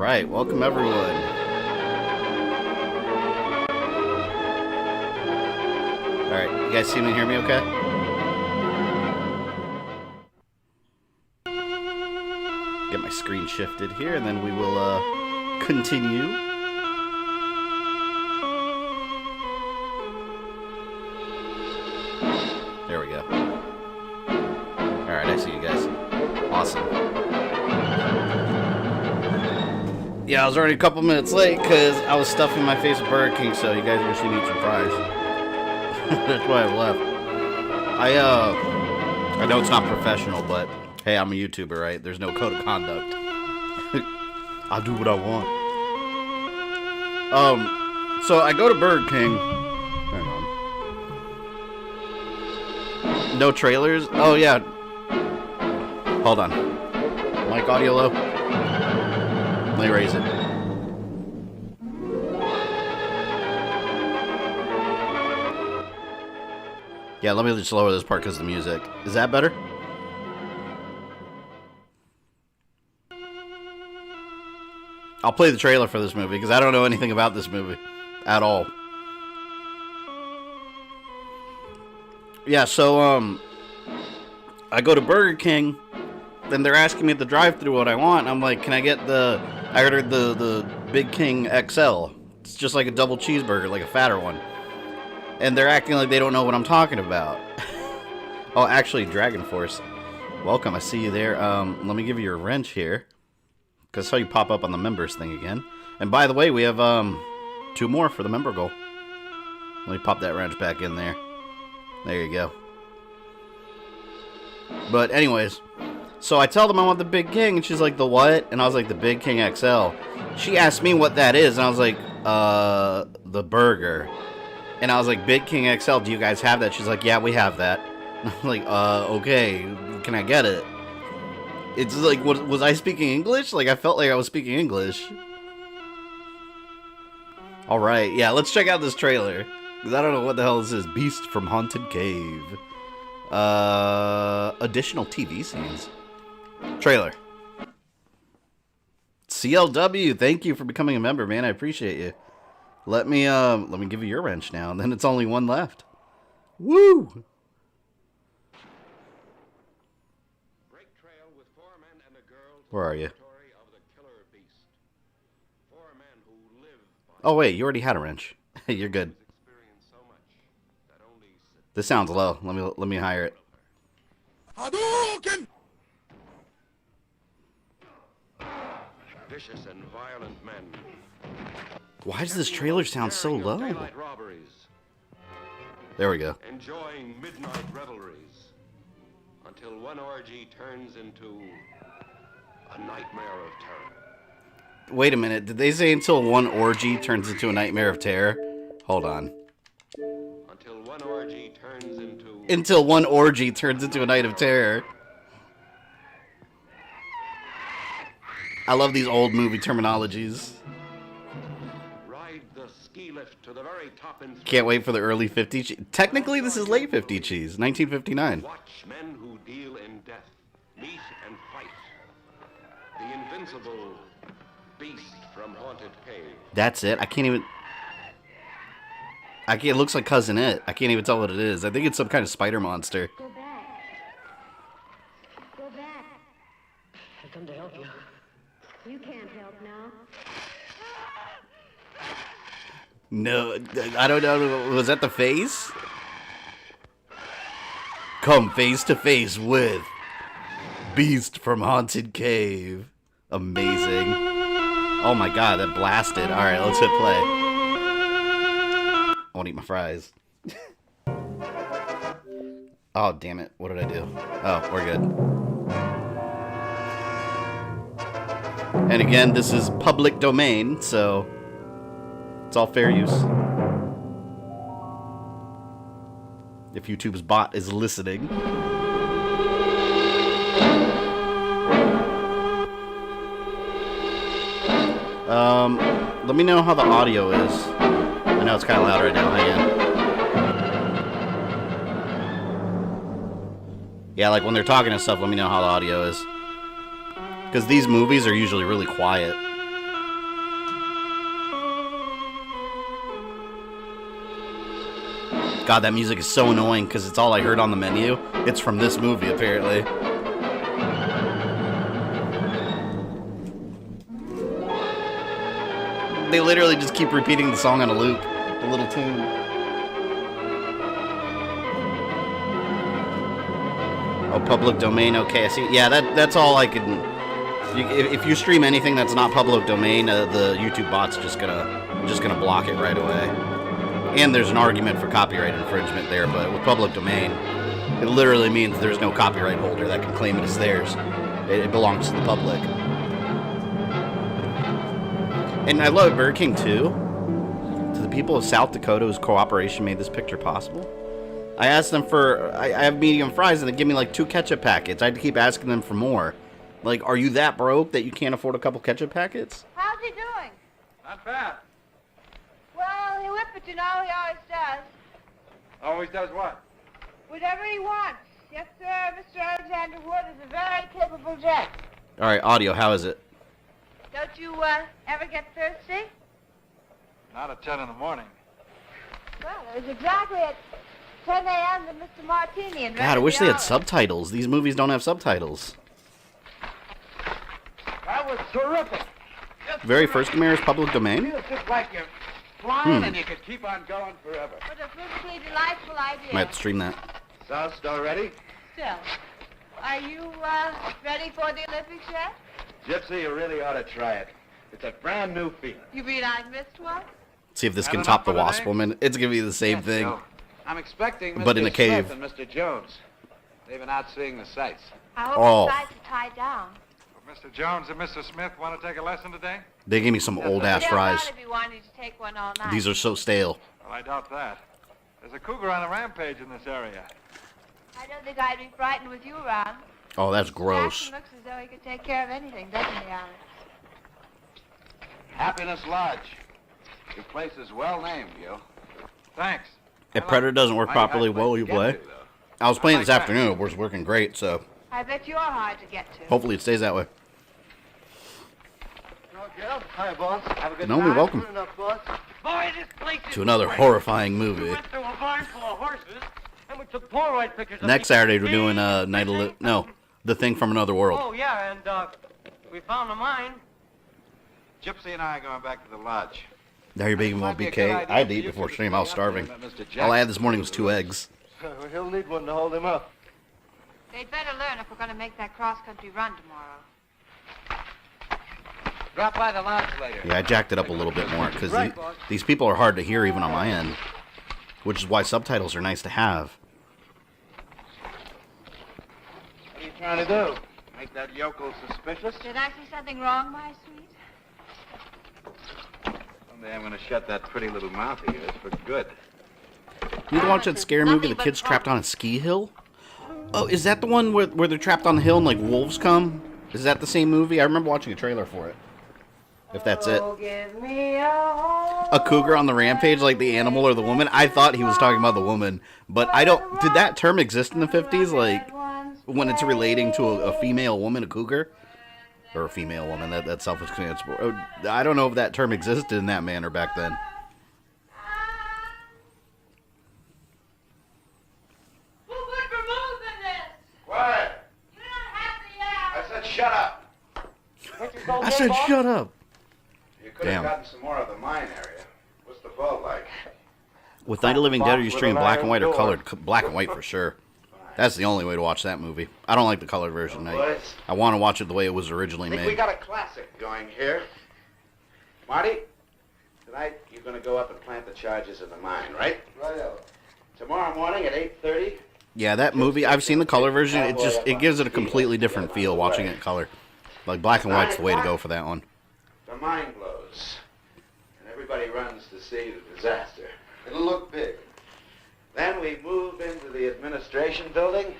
Alright, welcome everyone. Alright, you guys see me and hear me okay? Get my screen shifted here and then we will continue. There we go. Alright, I see you guys. Awesome. Yeah, I was already a couple minutes late because I was stuffing my face with Burger King, so you guys are just gonna eat some fries. That's why I left. I know it's not professional, but hey, I'm a YouTuber, right? There's no code of conduct. I'll do what I want. So I go to Burger King. Hang on. No trailers? Oh yeah. Hold on. Mic audio low. Let me raise it. Yeah, let me just lower this part because of the music. Is that better? I'll play the trailer for this movie because I don't know anything about this movie at all. Yeah, so I go to Burger King, then they're asking me at the drive-thru what I want. I'm like, can I get I ordered the Big King XL. It's just like a double cheeseburger, like a fatter one. And they're acting like they don't know what I'm talking about. Oh, actually, Dragon Force. Welcome, I see you there. Let me give you a wrench here. Because I saw you pop up on the members thing again. And by the way, we have 2 more for the member goal. Let me pop that wrench back in there. There you go. But anyways, so I tell them I want the Big King, and she's like, the what? And I was like, the Big King XL. She asked me what that is, and I was like, the burger. And I was like, Big King XL, do you guys have that? She's like, yeah, we have that. And I'm like, okay, can I get it? It's like, was I speaking English? Like, I felt like I was speaking English. Alright, yeah, let's check out this trailer. Because I don't know what the hell this is. Beast from Haunted Cave. Additional TV scenes. Trailer. CLW, thank you for becoming a member, man. I appreciate you. Let me give you your wrench now, and then it's only one left. Woo! Where are you? Oh wait, you already had a wrench. You're good. This sounds low. Let me higher it. Vicious and violent men. Why does this trailer sound so low? There we go. Enjoying midnight revelries until one orgy turns into a nightmare of terror. Wait a minute. Did they say until one orgy turns into a nightmare of terror? Hold on. Until one orgy turns into... Until one orgy turns into a night of terror. I love these old movie terminologies. Ride the ski lift to the very top in... Can't wait for the early 50s. Technically, this is late 50s cheese. 1959. Watch men who deal in death, meet and fight. The invincible beast from Haunted Cave. That's it? I can't even... it looks like Cousin It. I can't even tell what it is. I think it's some kind of spider monster. Go back. Go back. I come to help you. You can't help now. No, I don't know. Was that the face? Come face to face with Beast from Haunted Cave. Amazing. Oh my god, that blasted. Alright, let's hit play. I want to eat my fries. Oh, damn it. What did I do? Oh, we're good. And again, this is public domain, so it's all fair use. If YouTube's bot is listening. Let me know how the audio is. I know it's kind of loud right now. Hang on. Yeah, like when they're talking and stuff, let me know how the audio is. Because these movies are usually really quiet. God, that music is so annoying because it's all I heard on the menu. It's from this movie, apparently. They literally just keep repeating the song on a loop. The little tune. Oh, public domain. Okay, I see. Yeah, that's all I can. If you stream anything that's not public domain, the YouTube bot's just gonna block it right away. And there's an argument for copyright infringement there, but with public domain, it literally means there's no copyright holder that can claim it as theirs. It belongs to the public. And I love Burger King too. To the people of South Dakota whose cooperation made this picture possible. I asked them for, I have medium fries, and they give me like 2 ketchup packets. I had to keep asking them for more. Like, are you that broke that you can't afford a couple ketchup packets? How's he doing? Not bad. Well, he'll whip it, you know, he always does. Always does what? Whatever he wants. Yes, sir, Mr. Alexander Wood is a very capable gent. All right, audio, how is it? Don't you, ever get thirsty? Not at 10 in the morning. Well, it was exactly at 10 a.m. that Mr. Martini and God, I wish they had subtitles. These movies don't have subtitles. That was terrific. Very first Khmer is public domain? Feels just like you're flying and you could keep on going forever. What a perfectly delightful idea. Might have to stream that. Soused already? Still, are you, ready for the Olympics yet? Gypsy, you really ought to try it. It's a brand new feeling. You mean I've missed one? See if this Had can enough top the for Wasp today? Woman. It's gonna be the same Yes, thing. Joe. I'm expecting Mr. But in a cave. Smith and Mr. Jones. They've been out seeing the sights. I hope Oh. the sides are tied down. Mr. Jones and Mr. Smith want to take a lesson today? They gave me some old ass They'll fries. probably be wanting to take one all night. These are so stale. Well, I doubt that. There's a cougar on a rampage in this area. I don't think I'd be frightened with you around. Oh, that's gross. Jackson looks as though he could take care of anything, doesn't he, Alex? Happiness Lodge. Your place is well named, Gil. Thanks. If Predator doesn't work properly, what will you play? I was playing this afternoon. It was working great, so I bet you're hard to get to. hopefully it stays that way. Hi, boss. Have a good Denomi, welcome Good enough, boss. Boy, this place is to another great. horrifying We movie. went through a barn full of horses, and we took Polaroid pictures of Next these Saturday we're doing big Night of things. no, The Thing from Another World. Oh, yeah, and we found the mine. Gypsy and I are going back to the lodge. Now your baby won't BK. I had to eat before stream. I was starving. All I had this morning was 2 eggs. He'll need one to hold him up. They'd better learn if we're going to make that cross-country run tomorrow. Drop by the lodge later. Yeah, I jacked it up a little bit more because these people are hard to hear even on my end, which is why subtitles are nice to have. What are you trying to do? Make that yokel suspicious? Did I see something wrong, my sweet? Someday I'm going to shut that pretty little mouth of yours for good. You watch that scary movie, The Kid's Trapped on a Ski Hill? Oh, is that the one where they're trapped on the hill and like wolves come? Is that the same movie? I remember watching a trailer for it. If that's it. A cougar on the rampage, like the animal or the woman? I thought he was talking about the woman, but I don't... Did that term exist in the 50s? Like, when it's relating to a female woman, a cougar? Or a female woman, that's self-explanatory. I don't know if that term existed in that manner back then. Quiet! I said shut up! I said shut up! You could Damn. have gotten some more of the mine area. What's the bulb like? With Night of the Living Dead, are you streaming black and white or colored? Black and white for sure. That's the only way to watch that movie. I don't like the colored version. I want to watch it the way it was originally I think we made. got a classic going here. Marty, tonight you're going to go up and plant the charges in the mine, right? Righto. Tomorrow morning at 8:30. Yeah, that movie, I've seen the color version. It gives it a completely different feel watching it in color. Like black and white's the way to go for that one. The mine blows, and everybody runs to see the disaster. It'll look big. Then we move into the administration building,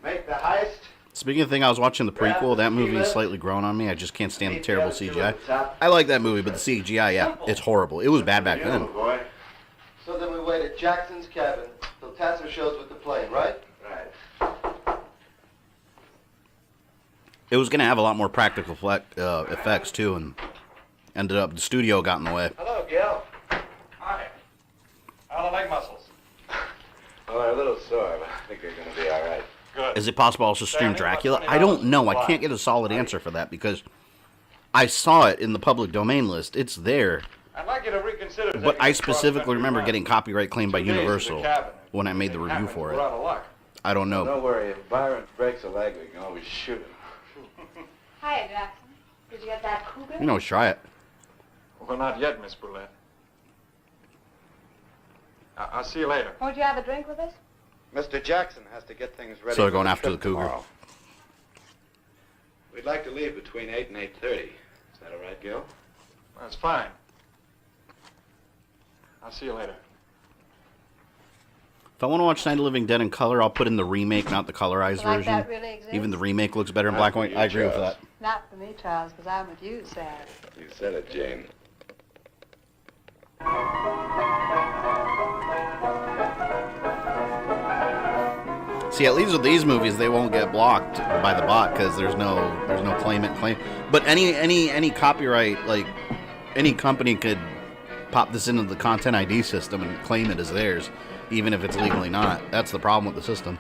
make the heist. Speaking of thing, I was watching the prequel. That movie is slightly grown on me. I just can't stand the terrible CGI. I like that movie, but the CGI, yeah, it's horrible. It was bad back You, then. boy. So then we wait at Jackson's cabin till Tasser shows with the plane, right? Right. It was going to have a lot more practical effects, too, and ended up, the studio got in the way. Hello, Gil. Hi. How are the leg muscles? sore, but I think they're going to be all right. Good. Is it possible also to stream Danny, Dracula? what's I don't know. $20 I can't get a solid answer for that because I saw it in the public domain list. It's there. I'd like you to reconsider. But I specifically remember getting copyright claimed by 2 days in the Universal cabin. when I made the review for We're out it. of luck. I don't know. Don't worry, if Byron breaks a leg, we can always shoot him. Hiya, Jackson. Did you get that cougar? You can always try it. Well, not yet, Miss Boulette. I'll see you later. Won't you have a drink with us? Mr. Jackson has to get things ready. So they're for going the after trip the cougar. tomorrow. We'd like to leave between 8 and 8:30. Is that all right, Gil? That's fine. I'll see you later. If I want to watch Night of the Living Dead in color, I'll put in the remake, not the colorized Like version. that really exists? Even the remake looks better in Not black for and white. you, I agree with Charles. that. Not for me, Charles, because I'm with you, Sam. You said it, Jane. See, at least with these movies, they won't get blocked by the bot because there's no claimant claim. But any copyright, like any company could pop this into the Content ID system and claim it as theirs, even if it's legally not. That's the problem with the system.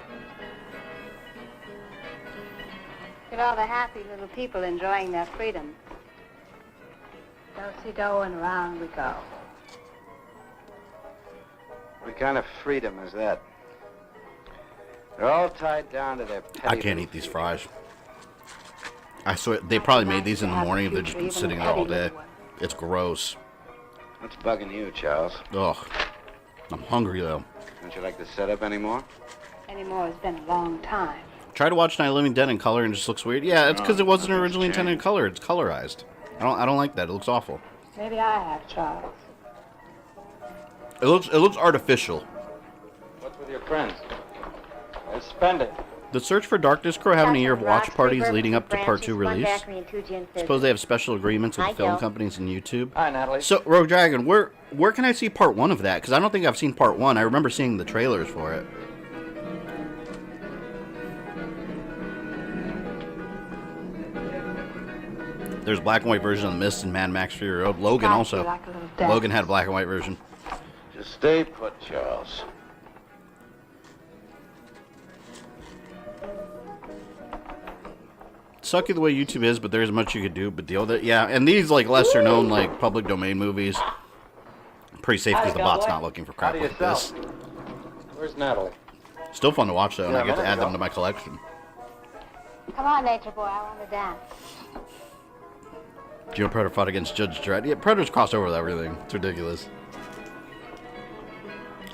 Look at all the happy little people enjoying their freedom. Do-si-do and around we go. What kind of freedom is that? They're all tied down to their petty... I can't eat these fries. I swear, they probably made these in the morning if they've just been sitting there all day. It's gross. What's bugging you, Charles? Ugh. I'm hungry, though. Don't you like the setup anymore? Anymore, it's been a long time. Try to watch Night of the Living Dead in color and it just looks weird. Yeah, it's because it wasn't originally intended in color. It's colorized. I don't like that. It looks awful. Maybe I have, Charles. It looks artificial. What's with your friends? Let's spend it. The Search for Darkness crew having a year of watch parties leading up to Part 2 release. Suppose they have special agreements with the film companies and YouTube. Hi, Natalie. So, Rogue Dragon, where can I see Part 1 of that? Because I don't think I've seen Part 1. I remember seeing the trailers for it. There's black and white version of The Mist and Mad Max Fury Road. Logan also. Like a little death. Logan had a black and white version. Just stay put, Charles. Sucky the way YouTube is, but there's much you could do. But deal with it, yeah. And these like lesser known like public domain movies, pretty safe because the bot's not looking for crap How do you like this. sell? Where's Natalie? Still fun to watch though, and Yeah, I get to there you add them go. to my collection. Come on, Nature Boy, I want to dance. Geo Predator fought against Judge Dredd. Yeah, Predator's crossed over with everything. It's ridiculous.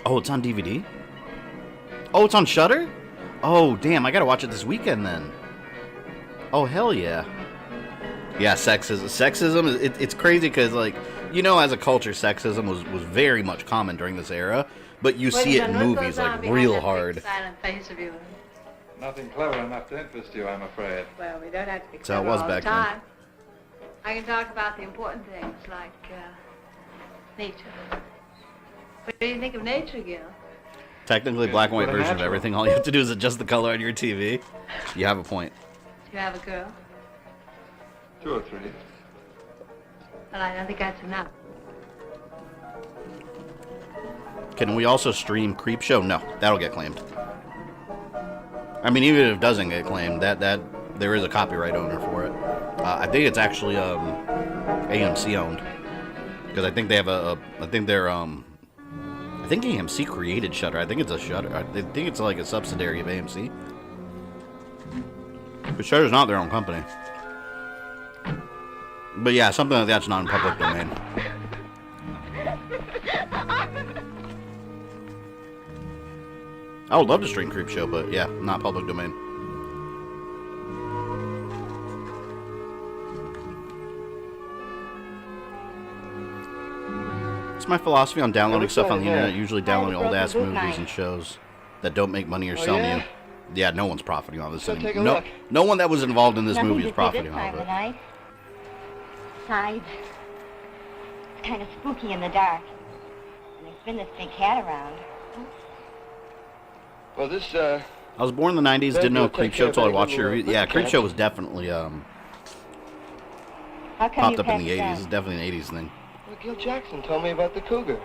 Oh, it's on DVD? Oh, it's on Shudder? Oh, damn, I gotta watch it this weekend then. Oh, hell yeah. Yeah, sexism. Sexism, it's crazy because, like, you know, as a culture, sexism was very much common during this era, but you see it in movies, like, real hard. Silent face of yours. Nothing clever enough to interest you, I'm afraid. Well, we don't have to be So it clever was all back the then. time. I can talk about the important things like nature. What do you think of nature, Gil? Technically, black and white What a version of natural. everything. All you have to do is adjust the color on your TV. You have a point. Do you have a girl? 2 or 3. Well, I don't think that's enough. Can we also stream Creepshow? No, that'll get claimed. I mean, even if it doesn't get claimed, that there is a copyright owner for it. I think it's actually AMC owned because I think they have I think they're I think AMC created Shudder. I think it's a Shudder. I think it's like a subsidiary of AMC. But Shudder's not their own company. But yeah, something like that's not in public domain. I would love to stream Creepshow, but yeah, not public domain. It's my philosophy on downloading stuff on the internet, usually downloading old-ass movies and shows that don't make money or sell me. Yeah, no one's profiting on this anymore. No one that was involved in this movie is profiting off it. Besides, it's kind of spooky in the dark. And there's been this big cat around. Well, this, I was born in the 90s, didn't know Creepshow until I watched your review. Yeah, Creepshow was definitely How come popped you up in passed the 80s. out? It's definitely an 80s thing. well, Gil Jackson told me about the cougar.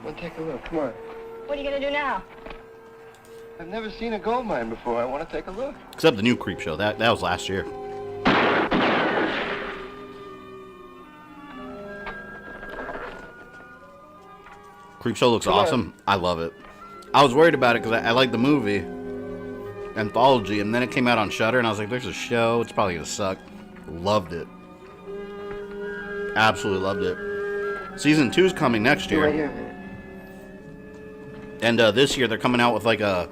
Well, take a look. Come on. What are you gonna do now? I've never seen a gold mine before. I want to take a look. Except the new Creep Show. That was last year. Creep Show looks awesome. I love it. I was worried about it because I like the movie Anthology, and then it came out on Shudder, and I was like, "There's a show. It's probably gonna suck." Loved it. Absolutely loved it. Season 2 is coming next year. Right here a minute. And this year they're coming out with like a,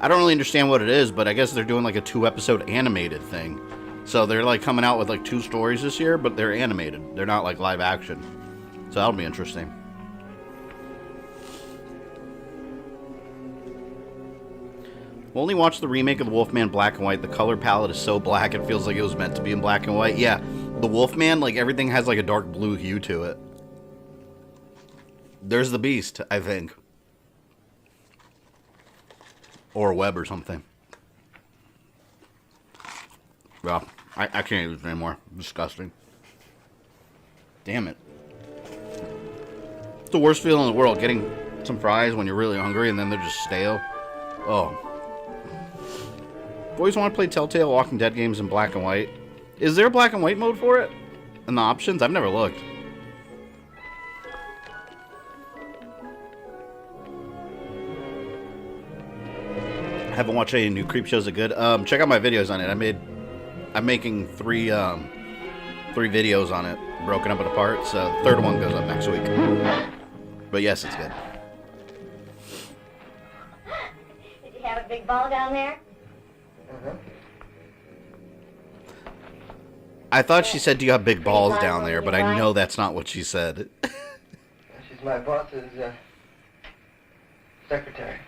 I don't really understand what it is, but I guess they're doing like a 2-episode animated thing. So they're like coming out with like 2 stories this year, but they're animated. They're not like live action. So that'll be interesting. We'll only watch the remake of the Wolfman black and white. The color palette is so black it feels like it was meant to be in black and white. Yeah, the Wolfman, like everything has like a dark blue hue to it. There's the Beast, I think. Or a web or something. Well, I can't use it anymore. Disgusting. Damn it. It's the worst feeling in the world, getting some fries when you're really hungry and then they're just stale. Oh. I've always want to play Telltale Walking Dead games in black and white. Is there a black and white mode for it? In the options? I've never looked. Haven't watched any new Creep Shows that good. Check out my videos on it. I'm making three videos on it, broken up into parts. The third one goes up next week. But yes, it's good. Did you have a big ball down there? I thought she said, "Do you have big balls down there?" But I know that's not what she said. She's my boss's secretary.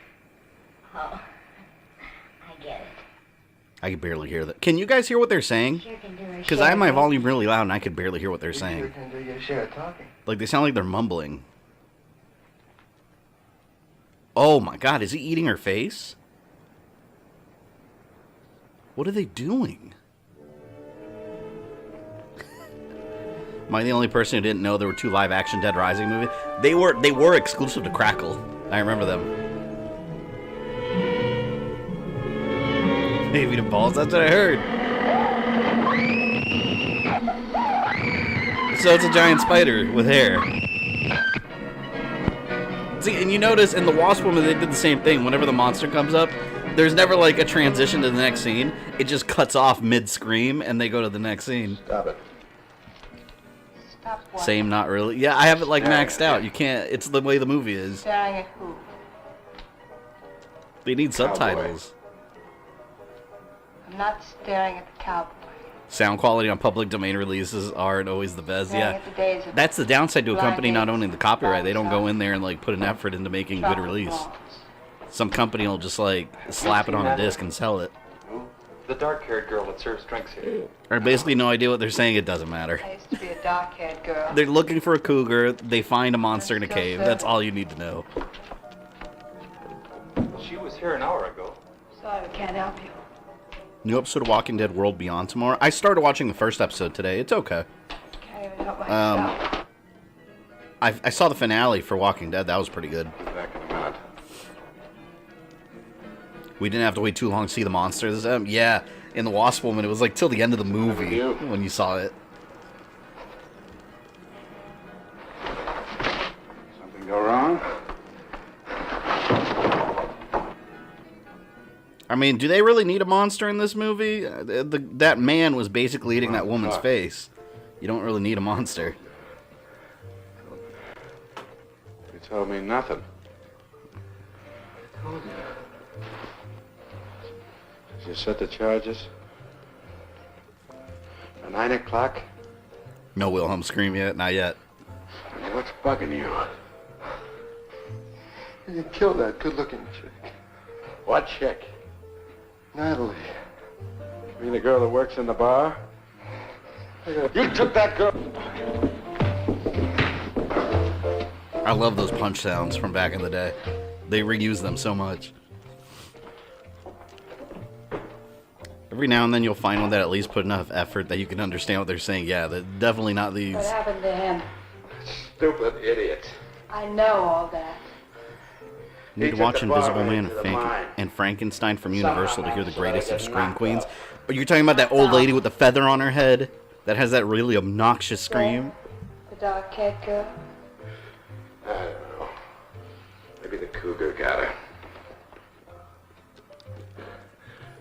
Oh, I get it. I can barely hear that. Can you guys hear what they're saying? Sure can do her Because share. I have my volume really loud and I could barely hear what they're You sure saying. can do your share of talking. Like, they sound like they're mumbling. Oh my god, is he eating her face? What are they doing? Am I the only person who didn't know there were 2 live-action Dead Rising movies? They were exclusive to Crackle. I remember them. Maybe the balls, that's what I heard. So it's a giant spider with hair. See, and you notice in the Wasp Woman they did the same thing. Whenever the monster comes up, there's never like a transition to the next scene. It just cuts off mid-scream and they go to the next scene. Stop it. Stop what? Same, not really. Yeah, I have it like maxed out. You can't, it's the way the movie is. Staring at who? They need subtitles. I'm not staring at the cowboy. Sound quality on public domain releases aren't always the best. Staring Yeah, at the days of that's the downside to a company not blind owning the copyright. They don't go in there and like put an effort into making a good chocolate release. balls. Some company will just like slap it on a disc and sell it. The dark-haired girl that serves drinks here. Or basically no idea what they're saying. It doesn't matter. I used to be a dark-haired girl. They're looking for a cougar. They find a monster in a cave. That's all you need to know. She was here an hour ago. Sorry, we can't help you. New episode of Walking Dead World Beyond tomorrow. I started watching the first episode today. It's okay. Can't even help myself. I saw the finale for Walking Dead. That was pretty good. Be back in a minute. We didn't have to wait too long to see the monsters. Yeah, in the Wasp Woman, it was like till the end of the movie when you saw it. Something go wrong? I mean, do they really need a monster in this movie? That man was basically eating that woman's face. You don't really need a monster. You told me nothing. Did you set the charges? For 9 o'clock? No Wilhelm scream yet, not yet. What's bugging you? You killed that good-looking chick. What chick? Natalie. You mean the girl that works in the bar? You took that girl. I love those punch sounds from back in the day. They reuse them so much. Every now and then you'll find one that at least put enough effort that you can understand what they're saying. Yeah, they're definitely not these. What happened to him? Stupid idiot. I know all that. You need to watch Invisible Man and Frankenstein from Universal to hear the greatest of scream queens. But you're talking about that old lady with the feather on her head that has that really obnoxious scream? The dark-haired girl? I don't know. Maybe the cougar got her.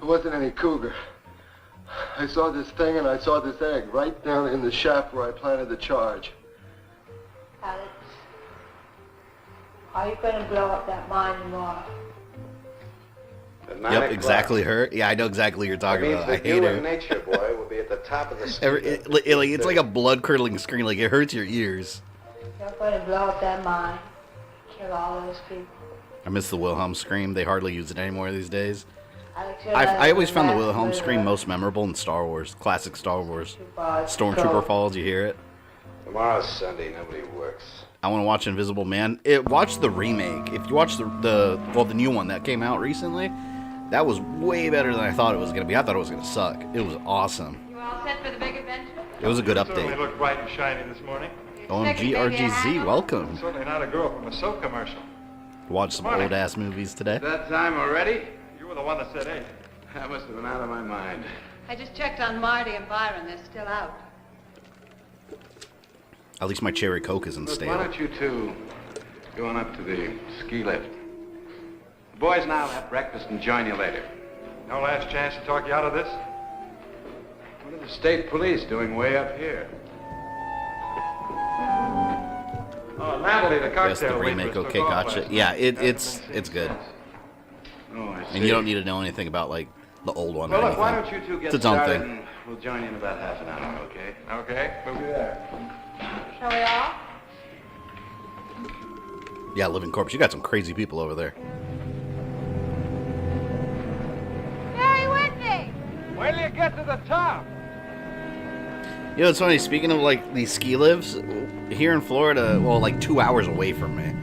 It wasn't any cougar. I saw this thing and I saw this egg right down in the shaft where I planted the charge. Alex, are you going to blow up that mine tomorrow? Yep, exactly her. Yeah, I know exactly what you're talking about. I hate her. Nature Boy will be at the top of the It's like a blood-curdling scream. Like, it hurts your ears. You're going to blow up that mine. Kill all those people. I miss the Wilhelm scream. They hardly use it anymore these days. Alex, I always found the Wilhelm scream most memorable in Star Wars. Classic Star Wars. Stormtrooper Falls, you hear it? Tomorrow's Sunday, nobody works. I want to watch Invisible Man. Watch the remake. If you watch the new one that came out recently, that was way better than I thought it was going to be. I thought it was going to suck. It was awesome. You all set for the big adventure? It was a good Certainly update. looked bright and shiny this morning. OmegaJagerVA, welcome. Certainly not a girl from a soap commercial. Watch some old-ass movies today. That time already? You were the one that said 8. That must have been out of my mind. I just checked on Marty and Byron. They're still out. At least my cherry coke isn't Look, stale. why don't you two go on up to the ski lift? The boys and I'll have breakfast and join you later. No last chance to talk you out of this? What are the state police doing way up here? Oh, Natalie, the cocktail Yes, the remake. waitress Okay, took off gotcha. last Yeah, night. it's good. Oh, I see. And you don't need to know anything about like the old one Well, or look, why anything. don't you two get It's its own started thing. and we'll join you in about half an hour, okay? Okay, we'll be there. Shall we all? Yeah, Living Corpse. You got some crazy people over there. Harry with me! Wait till you get to the top. You know, it's funny. Speaking of like these ski lifts, here in Florida, well, like 2 hours away from me,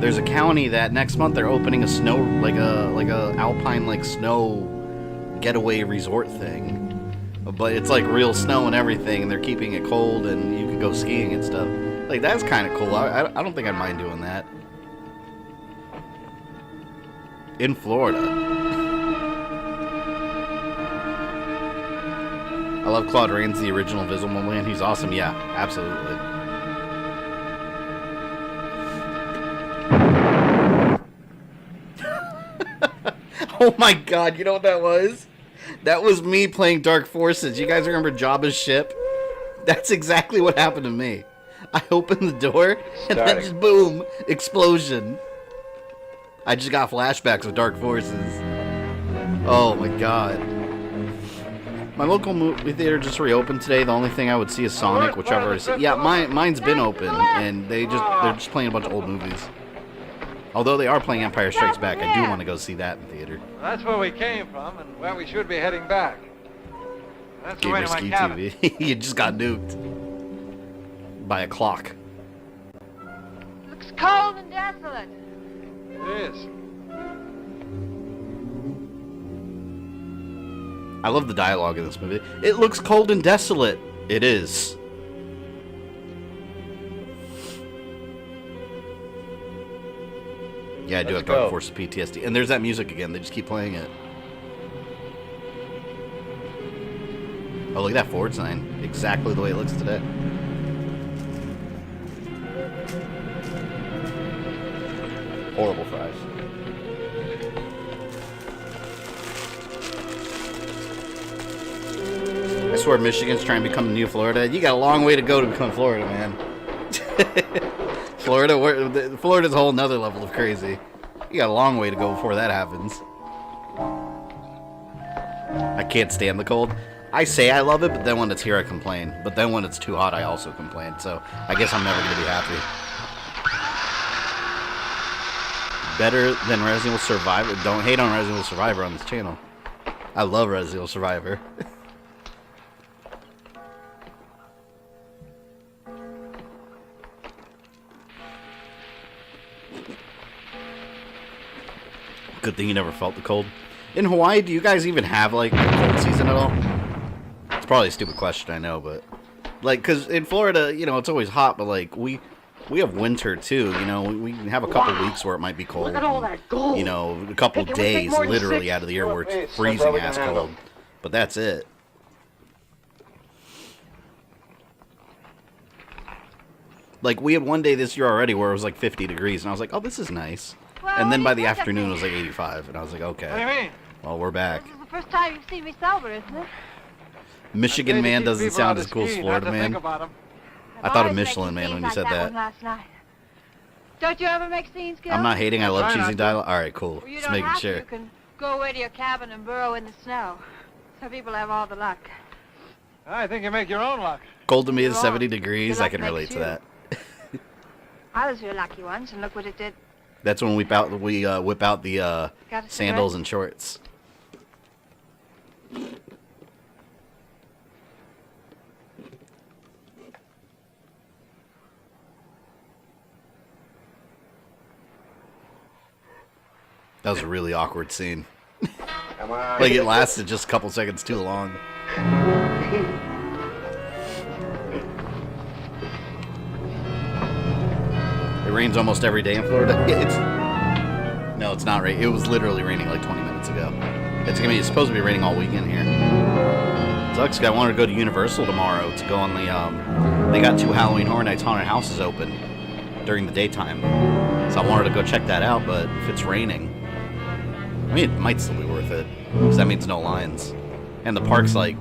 there's a county that next month they're opening a snow, like a alpine like snow getaway resort thing. But it's like real snow and everything, and they're keeping it cold, and you can go skiing and stuff. Like, that's kind of cool. I don't think I'd mind doing that. In Florida. I love Claude Rains, the original Invisible Man. He's awesome. Yeah, absolutely. Oh my god, you know what that was? That was me playing Dark Forces. You guys remember Jabba's ship? That's exactly what happened to me. I opened the door, and then just boom, explosion. I just got flashbacks of Dark Forces. Oh my god. My local movie theater just reopened today. The only thing I would see is Sonic, which I've already seen. Yeah, mine's been open, and they're just playing a bunch of old movies. Although they are playing Empire Strikes Back, I do want to go see that in theater. That's where we came from and where we should be heading back. That's the way Gamer to my Ski cabin. TV. You just got nuked by a clock. Looks cold and desolate. It is. I love the dialogue in this movie. It looks cold and desolate. It is. Yeah, I do have Dark Forces PTSD. And there's that music again. They just keep playing it. Oh, look at that forward sign. Exactly the way it looks today. Horrible fries. I swear Michigan's trying to become the new Florida. You got a long way to go to become Florida, man. Florida's a whole nother level of crazy. You got a long way to go before that happens. I can't stand the cold. I say I love it, but then when it's here I complain. But then when it's too hot I also complain. So I guess I'm never going to be happy. Better than Resident Evil Survivor. Don't hate on Resident Evil Survivor on this channel. I love Resident Evil Survivor. Good thing you never felt the cold. In Hawaii, do you guys even have, like, the cold season at all? It's probably a stupid question, I know, but... Like, because in Florida, you know, it's always hot, but, like, we we have winter too. You know, we have a couple weeks where it might be cold. Look at all that gold. You know, a couple days literally out of the year where it's freezing ass cold. But that's it. Like, we had one day this year already where it was like 50 degrees, and I was like, oh, this is nice. Well, And then by the afternoon, it was like 85, and I was like, okay. What do you mean? Well, we're back. This is the first time you've seen me sober, isn't it? Michigan man doesn't sound as cool as Florida man. About I thought of Michelin man when you said that. Last night. Don't you ever make scenes, Gil? I'm not hating, I love Try not cheesy to. dialogue. Alright, cool. Well, you Just don't making have sure. to. You can go away to your cabin and burrow in the snow. Some people have all the luck. I think you make your own luck. Cold to me is Go 70 on. degrees. Good I luck can makes relate to you. that. I was real lucky once, and look what it did. That's when we whip out the Got a sandals cigarette? and shorts. That was a really awkward scene. Come on. Like, it lasted just a couple seconds too long. It rains almost every day in Florida. No, it's not right. It was literally raining like 20 minutes ago. It's supposed to be raining all weekend here. Sucks. I wanted to go to Universal tomorrow to go on the. They got 2 Halloween Horror Nights haunted houses open during the daytime, so I wanted to go check that out. But if it's raining, I mean, it might still be worth it because that means no lines, and the park's like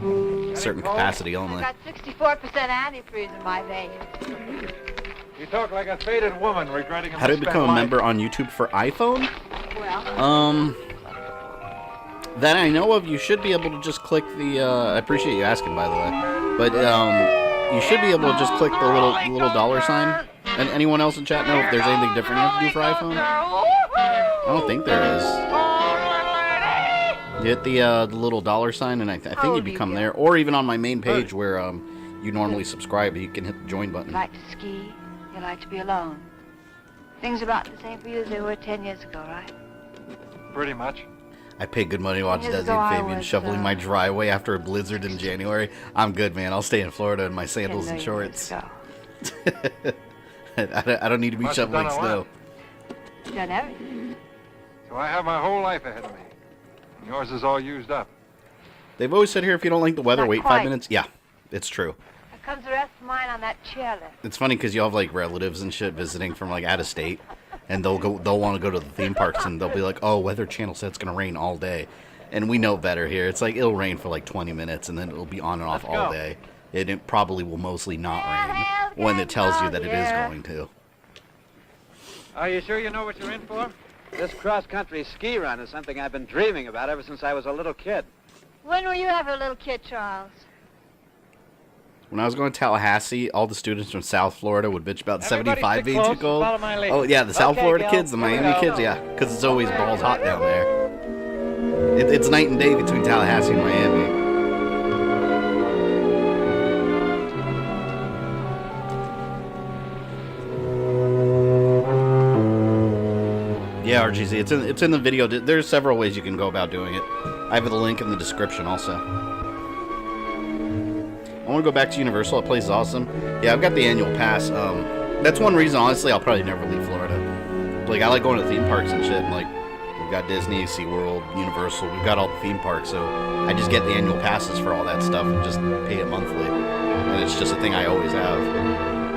certain capacity I only. got 64% antifreeze in my veins. You talk like a faded woman regretting a How to misspent become a life. member on YouTube for iPhone? Well, That I know of, you should be able to just click the, I appreciate you asking, by the way, but, you should be able to just click the little dollar sign. And anyone else in chat know if there's anything different you have to do for iPhone? I don't think there is. You hit the little dollar sign, and I think you become there. Or even on my main page where, you normally subscribe, you can hit the join you button. like to ski, you like to be alone. Things are about the same for you as they were 10 years ago, right? Pretty much. I paid good money to watch Years Desi ago, and I Fabian was, shoveling my driveway after a blizzard in January. I'm good, man. I'll stay in Florida in my sandals and shorts. I don't need to be Must have shoveling done a snow. lot. You've done everything. So I have my whole life ahead of me. And yours is all used up. They've always said here, if you don't like the weather, Not wait 5 quite. minutes. Yeah, it's true. Here comes the rest of mine on that chairlift. It's funny because you have like relatives and shit visiting from like out of state, and they'll want to go to the theme parks, and they'll be like, "Oh, Weather Channel said it's gonna rain all day," and we know better here. It's like it'll rain for like 20 minutes, and then it'll be on and off Let's all go. day. It probably will mostly not rain when it tells you that it is going to. Are you sure you know what you're in for? This cross-country ski run is something I've been dreaming about ever since I was a little kid. When were you ever a little kid, Charles? When I was going to Tallahassee, all the students from South Florida would bitch about Everybody 75 stick being close too and cold. follow my lead. Oh, yeah, the South Okay, Florida Gil. kids, the Here we Miami go. kids, yeah, because it's always balls hot down there. It's night and day between Tallahassee and Miami. Yeah, RGZ, it's in the video. There's several ways you can go about doing it. I have the link in the description also. I want to go back to Universal. That place is awesome. Yeah, I've got the annual pass. That's one reason, honestly, I'll probably never leave Florida. Like, I like going to theme parks and shit. And, like, we've got Disney, SeaWorld, Universal. We've got all the theme parks. So I just get the annual passes for all that stuff and just pay it monthly. And it's just a thing I always have.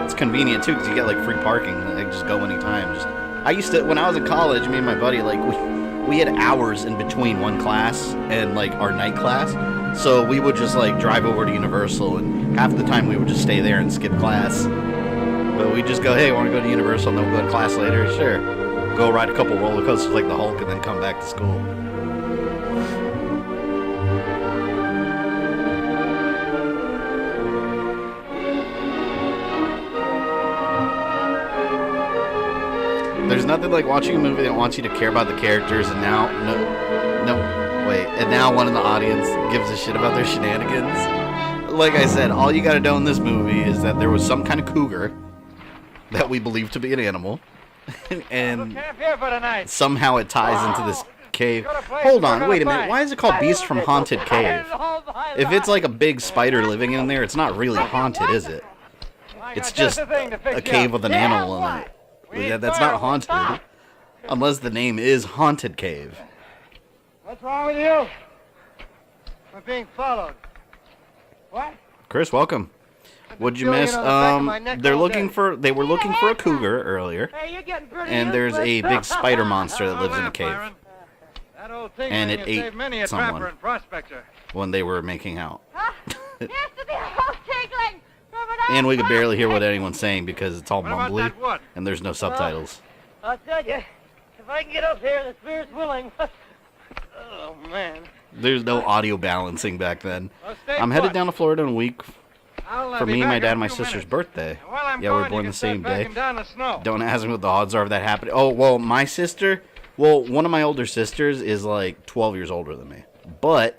It's convenient, too, because you get, like, free parking. Like, just go anytime. I used to, when I was in college, me and my buddy, like, we had hours in between one class and, like, our night class. So we would just, like, drive over to Universal, and half the time we would just stay there and skip class. But we'd just go, hey, want to go to Universal, and then we'll go to class later? Sure. Go ride a couple roller coasters like the Hulk, and then come back to school. There's nothing like watching a movie that wants you to care about the characters, and now, and now one in the audience gives a shit about their shenanigans. Like I said, all you gotta know in this movie is that there was some kind of cougar that we believe to be an animal, and Camp here for tonight. somehow it ties into this cave. Hold on, wait a minute. Why is it called Beast from Haunted Cave? If it's like a big spider living in there, it's not really haunted, is it? It's just a cave with an animal in it. Yeah, that's not haunted. Unless the name is Haunted Cave. What's wrong with you? We're being followed. What? Chris, welcome. What'd you miss? They were looking for a cougar earlier. And there's a big spider monster that lives in a cave. And it ate someone when they were making out. And we could barely hear what anyone's saying because it's all mumbly and there's no subtitles. I'll tell you, if I can get up here, the spirit's willing. Oh, man. There's no audio balancing back then. I'm headed down to Florida in a week for me, my dad, and my sister's birthday. Yeah, we were born the same day. Don't ask me what the odds are of that happening. Oh, well, my sister, one of my older sisters is like 12 years older than me. But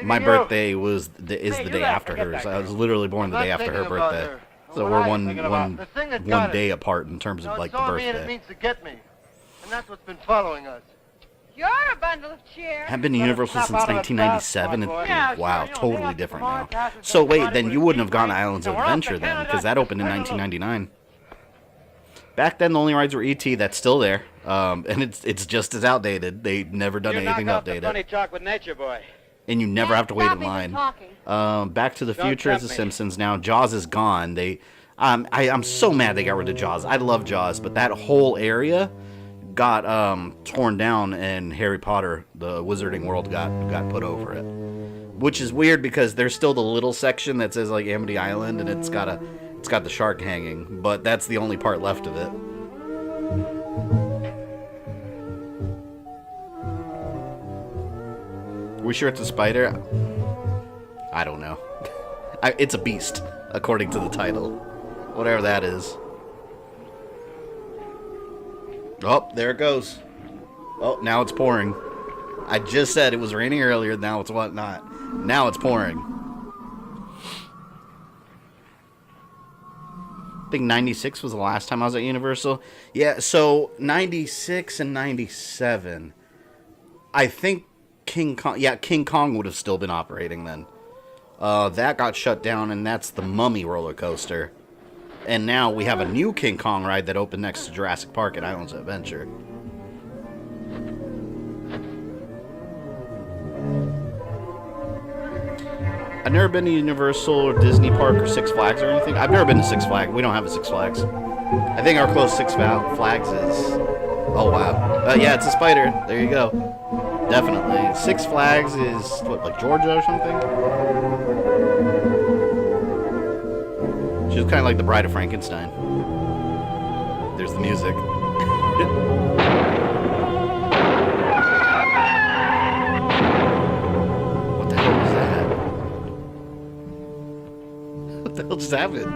my birthday is the day after hers. I was literally born the day after her birthday. So we're one day apart in terms of like the birthday. It means to get me. And that's what's been following us. You're a bundle of chairs. I've been to Universal since 1997, and wow, totally different now. So wait, then you wouldn't have gone to Islands of Adventure then, because that opened in 1999. Back then, the only rides were ET. That's still there, and it's just as outdated. They've never done anything to update it. Talk with Nature Boy. And you never have to wait in line. Back to the Future is The Simpsons now. Jaws is gone. I'm so mad they got rid of Jaws. I love Jaws, but that whole area got torn down, and Harry Potter, the Wizarding World, got put over it, which is weird because there's still the little section that says like Amity Island, and it's got the shark hanging, but that's the only part left of it. We sure it's a spider? I don't know. It's a beast, according to the title, whatever that is. Oh, there it goes. Oh, now it's pouring. I just said it was raining earlier, now it's whatnot. Now it's pouring. I think 96 was the last time I was at Universal. Yeah, so 96 and 97. I think King Kong would have still been operating then. That got shut down, and that's the Mummy roller coaster. And now we have a new King Kong ride that opened next to Jurassic Park at Islands of Adventure. I've never been to Universal or Disney Park or Six Flags or anything. I've never been to Six Flags. We don't have a Six Flags. I think our closest Six Flags is... Oh, wow. Yeah, it's a spider. There you go. Definitely. Six Flags is, what, like Georgia or something? She was kind of like the Bride of Frankenstein. There's the music. What the hell was that? What the hell just happened?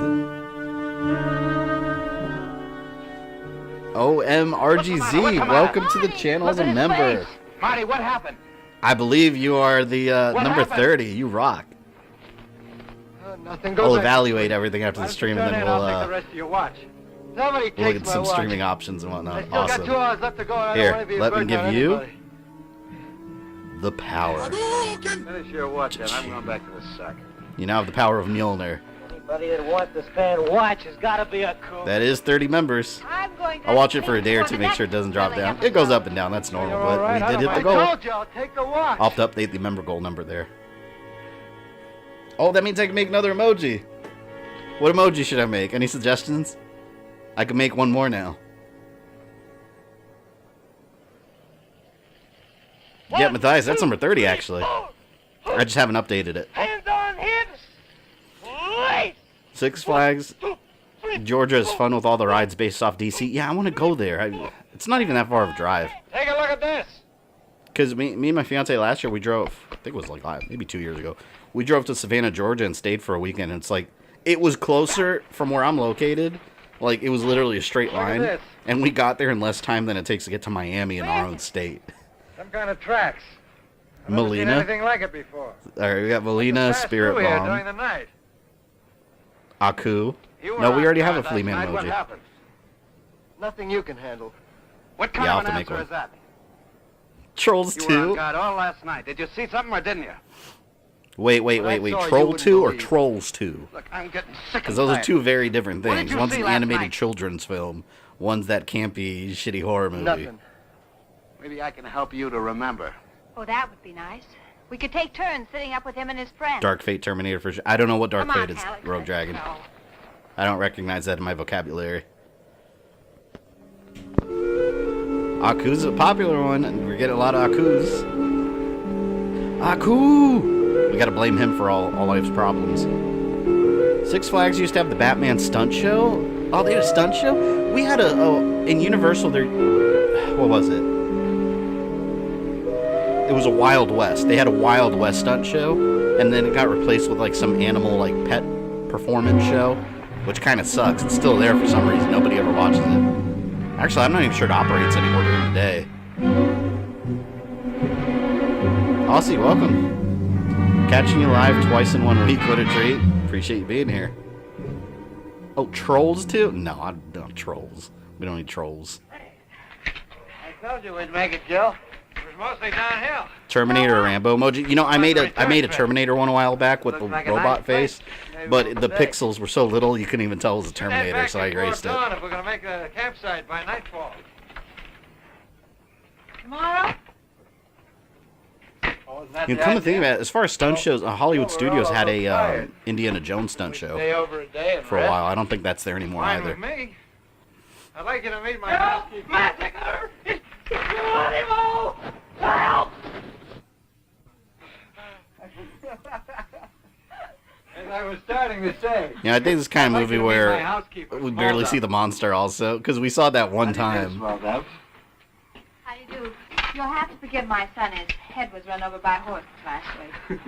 OmegaJagerVA, welcome to the channel as a member. Marty, what happened? I believe you are the number 30. You rock. I'll evaluate everything after the stream, and then we'll look at some streaming options and whatnot. Awesome. Here, let me give you the power. Finish your watch, and I'm going back to the sack. You now have the power of Mjolnir. Anybody that wants this fan watch has got to be a cool. That is 30 members. I'll watch it for a day or two, make sure it doesn't drop down. It goes up and down, that's normal, but we did hit the goal. I'll have to update the member goal number there. Oh, that means I can make another emoji. What emoji should I make? Any suggestions? I can make one more now. Yeah, Mathias, that's number 30, actually. I just haven't updated it. Hands on hips. Six Flags. Georgia is fun with all the rides based off DC. Yeah, I want to go there. It's not even that far of a drive. Take a look at this. Because me and my fiance last year, we drove, I think it was like maybe 2 years ago. We drove to Savannah, Georgia, and stayed for a weekend. And it's like, it was closer from where I'm located. Like, it was literally a straight line. And we got there in less time than it takes to get to Miami in our own state. Some kind of tracks. I've Melina. never seen anything like it before. All right, we got Melina, Spirit Bomb, during the night. Aku. No, we already have a flea man emoji. Nothing you can handle. What kind of an answer is that? Trolls 2. You were on guard all last night. Did you see something or didn't you? Wait. Troll 2 or Trolls 2? Look, I'm getting sick. Because those are two very different What did things. you One's see an last animated night? children's film. One's that campy, shitty horror movie. Nothing. Maybe I can help you to remember. Oh, that would be nice. We could take turns sitting up with him and his friends. Dark Fate Terminator for sure. I don't know what Dark Come on, Fate is, Alex, Rogue let's Dragon. go. I don't recognize that in my vocabulary. Aku's a popular one, and we're getting a lot of Akus. Aku! We gotta blame him for all life's problems. Six Flags used to have the Batman stunt show. Oh, they had a stunt show? We had in Universal, there... What was it? It was a Wild West. They had a Wild West stunt show, and then it got replaced with like some animal like pet performance show, which kind of sucks. It's still there for some reason. Nobody ever watches it. Actually, I'm not even sure it operates anymore during the day. Aussie, welcome. Catching you live twice in 1 week. What a treat. Appreciate you being here. Oh, Trolls too? No, I don't trolls. We don't need trolls. I told you we'd make it, Joe. It was mostly downhill. Terminator or Rambo emoji. You know, I made a Terminator one a while back with the robot face, but the pixels were so little you couldn't even tell it was a Terminator, so I erased it. If we're gonna make a campsite by nightfall. Tomorrow? You know, come to think about it, as far as stunt shows, Hollywood Studios had a Indiana Jones stunt show for a while. I don't think that's there anymore Fine either. with me. I'd like you to meet my housekeeper. Massacre! Animal! Help! As I was starting to say. Yeah, I think this is the kind of movie where housekeeper. we barely see the monster also, because we saw that one time. How do you do? You'll have to forgive my son. His head was run over by horses last week.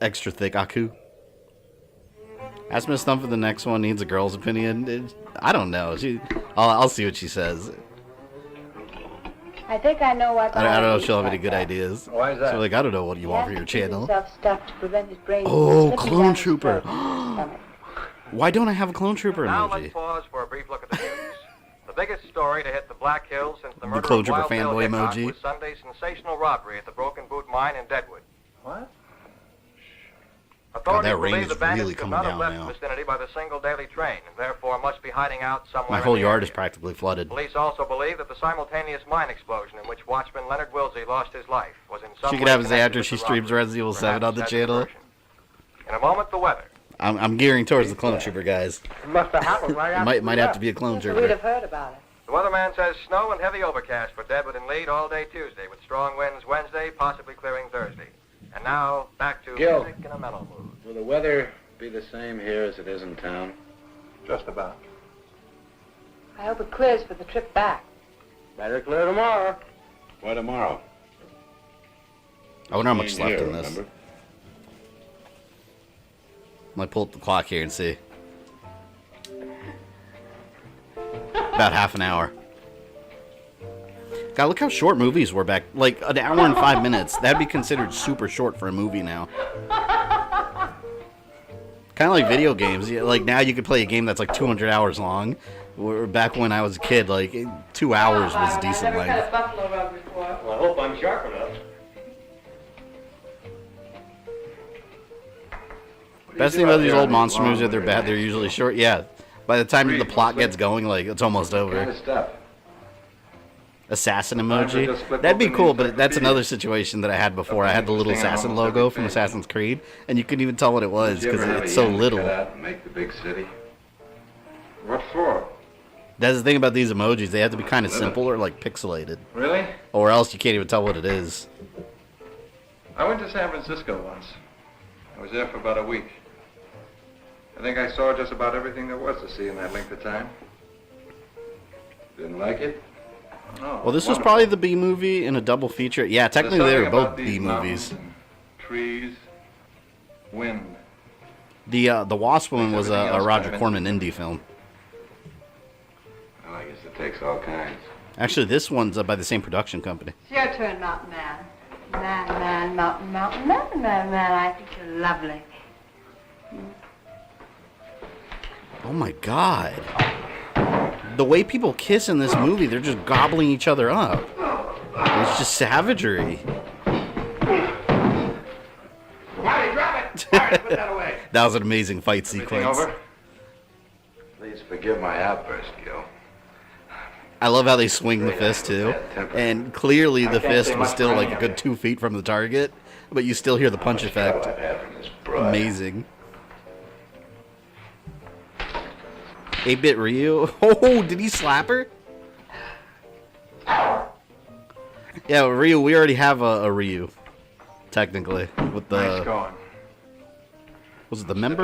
Extra thick Aku. Ask Miss Thumb for the next one. Needs a girl's opinion. I don't know. I'll see what she says. I think I know what. I don't know if she'll have any good ideas. Why is that? So like, I don't know what you want for your channel. Stuff to prevent his brain Oh, slipping Clone down his Trooper. throat. Why don't I have a Clone Trooper Now emoji? let's pause for a brief look at the news. The biggest story to hit the Black Hills since the murder Clone of Trooper Wild Bill fanboy Hickok emoji. was Sunday's sensational robbery at the Broken Boot Mine in Deadwood. What? Authorities that rain believe is the bandits really could coming not have down left now. the vicinity by the single daily train, and therefore must be hiding out somewhere. My in whole the yard area. is practically flooded. Police also believe that the simultaneous mine explosion in which watchman Leonard Wilsey lost his life was in some She way could have his connected after with she the streams robbery. Resident Evil 7 on Perhaps the that's channel. diversion. In a moment, the weather. I'm gearing towards the Clone Trooper, guys. It must have happened right after Might have to be a Clone We'd Trooper. have heard about it. The weatherman says snow and heavy overcast for Deadwood and Lead all day Tuesday, with strong winds Wednesday, possibly clearing Thursday. And now, back to Gil. music in a mellow mood. Will the weather be the same here as it is in town? Just about. I hope it clears for the trip back. Better clear tomorrow. Why tomorrow? I wonder how much is Same left here, in this. remember? Might pull up the clock here and see. About half an hour. God, look how short movies were back. Like, an hour and 5 minutes. That'd be considered super short for a movie now. Kind of like video games. Like, now you could play a game that's like 200 hours long. Back when I was a kid, like, 2 hours was a decent length. Buffalo rub before. Well, I hope I'm sharp enough. Best thing about these old monster movies is they're bad. They're usually short. Yeah. By the time the plot gets going, like, it's almost Kind over. of stuff. Assassin emoji. That'd be cool, but that's another situation that I had before. I had the little assassin logo from Assassin's Creed, and you couldn't even tell what it was because it's so little. Make the big city. What for? That's the thing about these emojis. They have to be kind of simple or, like, pixelated. Really? Or else you can't even tell what it is. I went to San Francisco once. I was there for about a week. I think I saw just about everything there was to see in that length of time. Didn't like it? Oh, Well, this was probably the B movie in a double feature. Yeah, technically they were both B movies. Trees, wind. The Wasp one was a Roger Corman indie film. Well, I guess it takes all kinds. Actually, this one's by the same production company. It's your turn, Mountain Man. Man, Mountain Man. I think you're lovely. Oh my god. The way people kiss in this movie, they're just gobbling each other up. It's just savagery. right, put that away. That was an amazing fight Everything sequence. over? Please forgive my outburst, Gil. I love how they swing the fist too, and clearly the fist was still like a good 2 feet from the target, but you still hear the punch effect. Amazing. 8-bit Ryu. Oh, did he slap her? Yeah, Ryu. We already have a Ryu, technically, with the. Nice going. Was it the member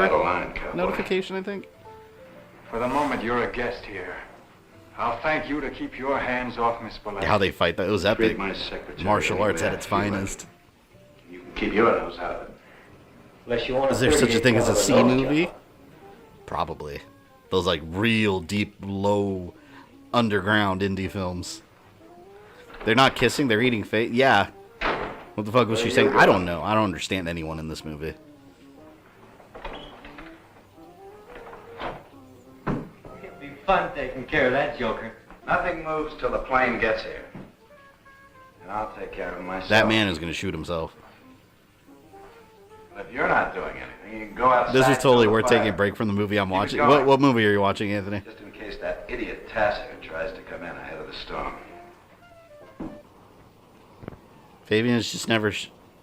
notification? I think. For the moment, you're a guest here. I'll thank you to keep your hands off Miss Bolette. How they fight that, it was epic. My secretary Martial arts at anyway. its finest. You can keep your nose out of it. Unless you want Is there such a thing as a C movie? Probably. Those like real deep, low, underground indie films. They're not kissing, they're eating face. Yeah. What the fuck was she saying? I don't know. I don't understand anyone in this movie. It'd be fun taking care of that joker. Nothing moves till the plane gets here. And I'll take care of him myself. That man is going to shoot himself. If you're not doing anything, you can go outside. This is totally and worth build a taking a fire. break from the movie I'm watching. going. What movie are you watching, Anthony? Just in case that idiot Tasker tries to come in ahead of the storm. Fabian has just never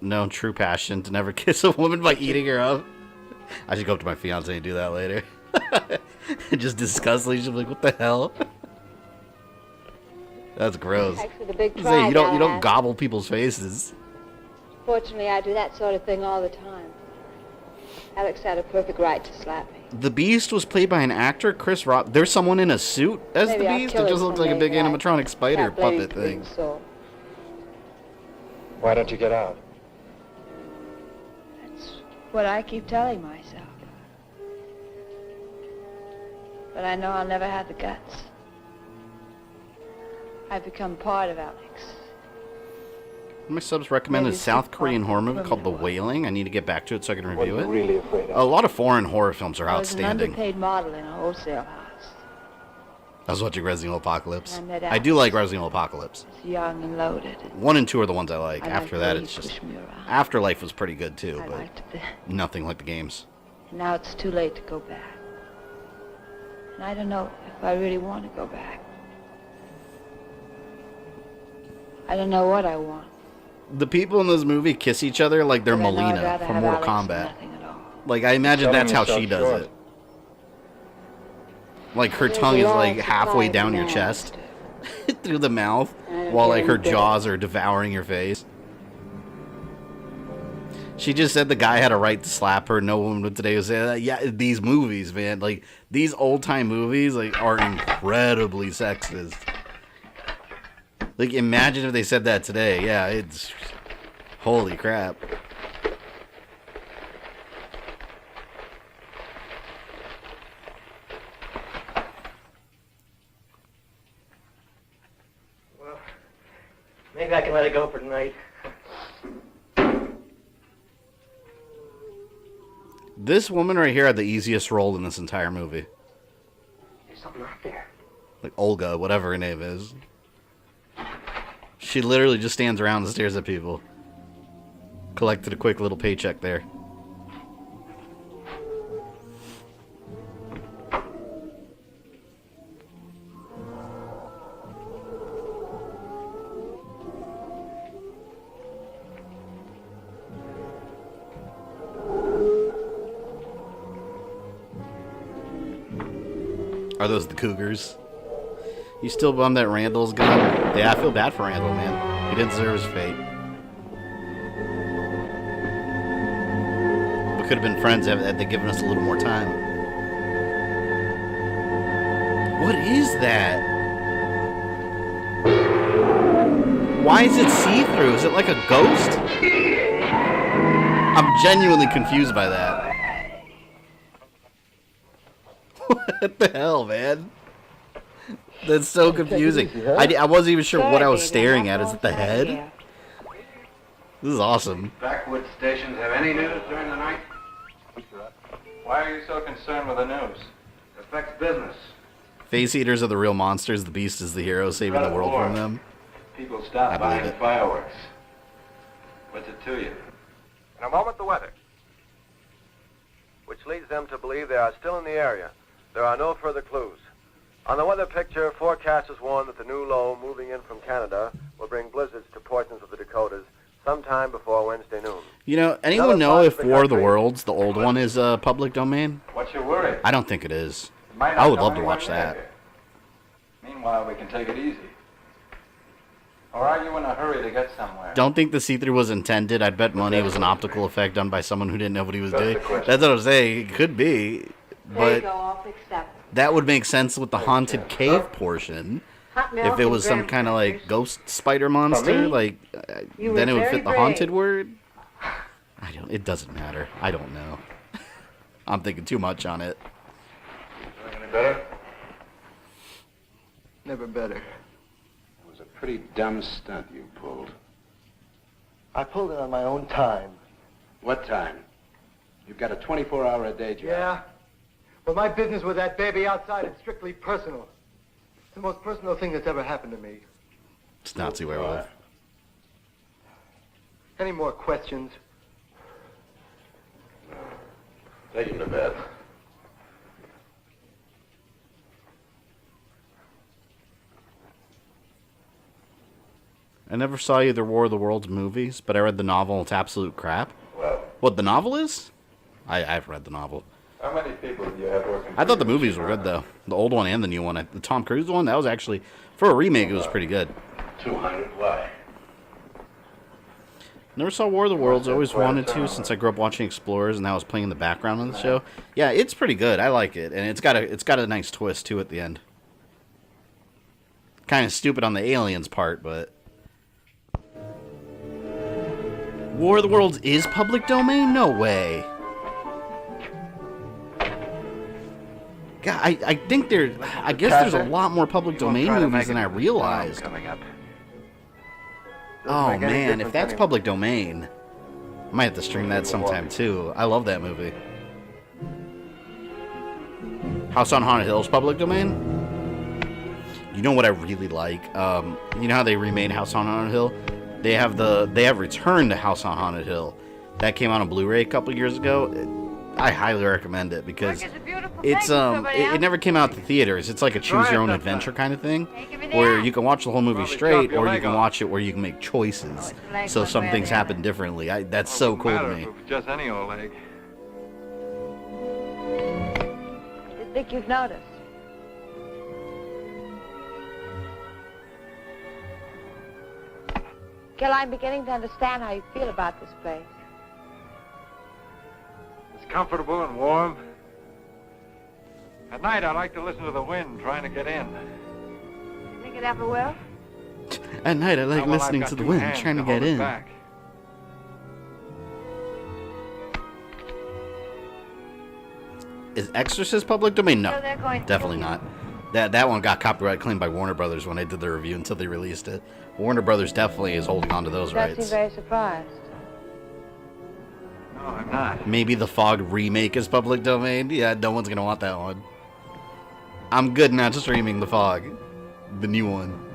known true passion to never kiss a woman by eating her up. I should go up to my fiance and do that later. Just disgustly, she'll be like, "What the hell?" That's gross. Actually, the big Say, pride you don't I have. gobble people's faces. Fortunately, I do that sort of thing all the time. Alex had a perfect right to slap me. The Beast was played by an actor, Chris Rock. There's someone in a suit as Maybe the I'll Beast. kill It him just looks like a someday, big but animatronic spider can't blame puppet him for being thing. sore. Why don't you get out? That's what I keep telling myself. But I know I'll never have the guts. I've become part of Alex. My subs recommended a Maybe South it's Korean horror movie called The criminal. Wailing. I need to get back to it so I can review What are it. you really afraid of? A lot of foreign horror films are I was an outstanding. underpaid model in a wholesale house. I was watching Resident Evil Apocalypse. I met I do like Alex. Resident Evil Apocalypse. I was young and loaded. 1 and 2 are the ones I like. I After liked that, the way it's he just... pushed me around. Afterlife was pretty good too, I but liked it then. nothing like the games. And now it's too late to go back. And I don't know if I really want to go back. I don't know what I want. The people in this movie kiss each other like they're But I know I'd Melina rather from have Mortal Alex than Kombat. nothing at all. Like, I imagine Selling that's how yourself she does short. it. Like, her There's a tongue is long like halfway supply of down your demands. chest through the mouth I don't while get like her any better. jaws are devouring your face. She just said the guy had a right to slap her. No one would today would say that. Yeah, these movies, man, like these old time movies, like are incredibly sexist. Like, imagine if they said that today. Yeah, it's holy crap. Well, maybe I can let it go for tonight. This woman right here had the easiest role in this entire movie. There's something out there. Like Olga, whatever her name is. She literally just stands around and stares at people. Collected a quick little paycheck there. Are those the Cougars? You still bummed that Randall's gone? Yeah, I feel bad for Randall, man. He didn't deserve his fate. We could have been friends had they given us a little more time. What is that? Why is it see-through? Is it like a ghost? I'm genuinely confused by that. What the hell, man? That's so confusing. I wasn't even sure what I was staring at. Is it the head? This is awesome. Backwoods stations have any news during the night? Why are you so concerned with the news? It affects business. Face eaters are the real monsters. The Beast is the hero saving the world from them. People I stop believe buying it. fireworks. What's it to you? In a moment, the weather. which leads them to believe they are still in the area. There are no further clues. On the weather picture, forecasters warn that the new low moving in from Canada will bring blizzards to portions of the Dakotas sometime before Wednesday noon. You know, anyone know if War of the Worlds, the old one, is public domain? What's your worry? I don't think it is. Might not I would go love to anywhere watch near that. here. Meanwhile, we can take it easy. Or are you in a hurry to get somewhere? Don't think the see-through was intended. I'd bet money it was an optical effect done by someone who didn't know what he was That's doing. the question. That's what I'm saying. It could be. There you But go, all fixed up. that would make sense with the haunted cave portion. Hot milk If it and was some graham kind of like crackers. ghost spider monster, me? like You then it were would very fit the brave. haunted word. I don't. It doesn't matter. I don't know. I'm thinking too much on it. Doing any better? Never better. It was a pretty dumb stunt you pulled. I pulled it on my own time. What time? You've got a 24-hour-a-day job. Yeah? Well, my business with that baby outside is strictly personal. It's the most personal thing that's ever happened to me. It's Nazi werewolf. Any more questions? Take him to bed. I never saw either War of the Worlds movies, but I read the novel. It's absolute crap. Well, What the novel is? I've read the novel. how many people do you have working I for thought the you? movies were good though. The old one and the new one. The Tom Cruise one, that was actually for a remake. It was pretty good. 200. Why? Never saw War of the Worlds. Always wanted to since I grew up watching Explorers and that was playing in the background of the show. Yeah, it's pretty good. I like it, and it's got a nice twist too at the end. Kind of stupid on the aliens part, but War of the Worlds is public domain? No way. God, I think there. I guess there's a lot more public domain movies than I realized. Coming up. Oh make any man, if difference that's anyway. public domain, I might have to stream that sometime too. I love that movie. House on Haunted Hill is public domain. You know what I really like? You know how they remade House on Haunted Hill? They have Return to House on Haunted Hill. That came out on Blu-ray a couple years ago. I highly recommend it because it's it never came out to theaters. It's like a choose your own adventure kind of thing, where you can watch the whole movie straight, or you can watch it where you can make choices. So some things happen differently. That's so cool to me. Just any old leg. I think you've noticed. Gil, I'm beginning to understand how you feel about this place. It's comfortable and warm. At night, I like to listen to the wind trying to get in. You think it ever will? At night, I like Now, well, I've listening got to the two wind, hands trying to hold get it in. back. Is Exorcist public domain? No, So they're going to definitely not. That one got copyright claimed by Warner Brothers when I did the review until they released it. Warner Brothers definitely is holding on to those You don't seem rights. very surprised. No, I'm not. Maybe the Fog remake is public domain. Yeah, no one's gonna want that one. I'm good not streaming the Fog, the new one.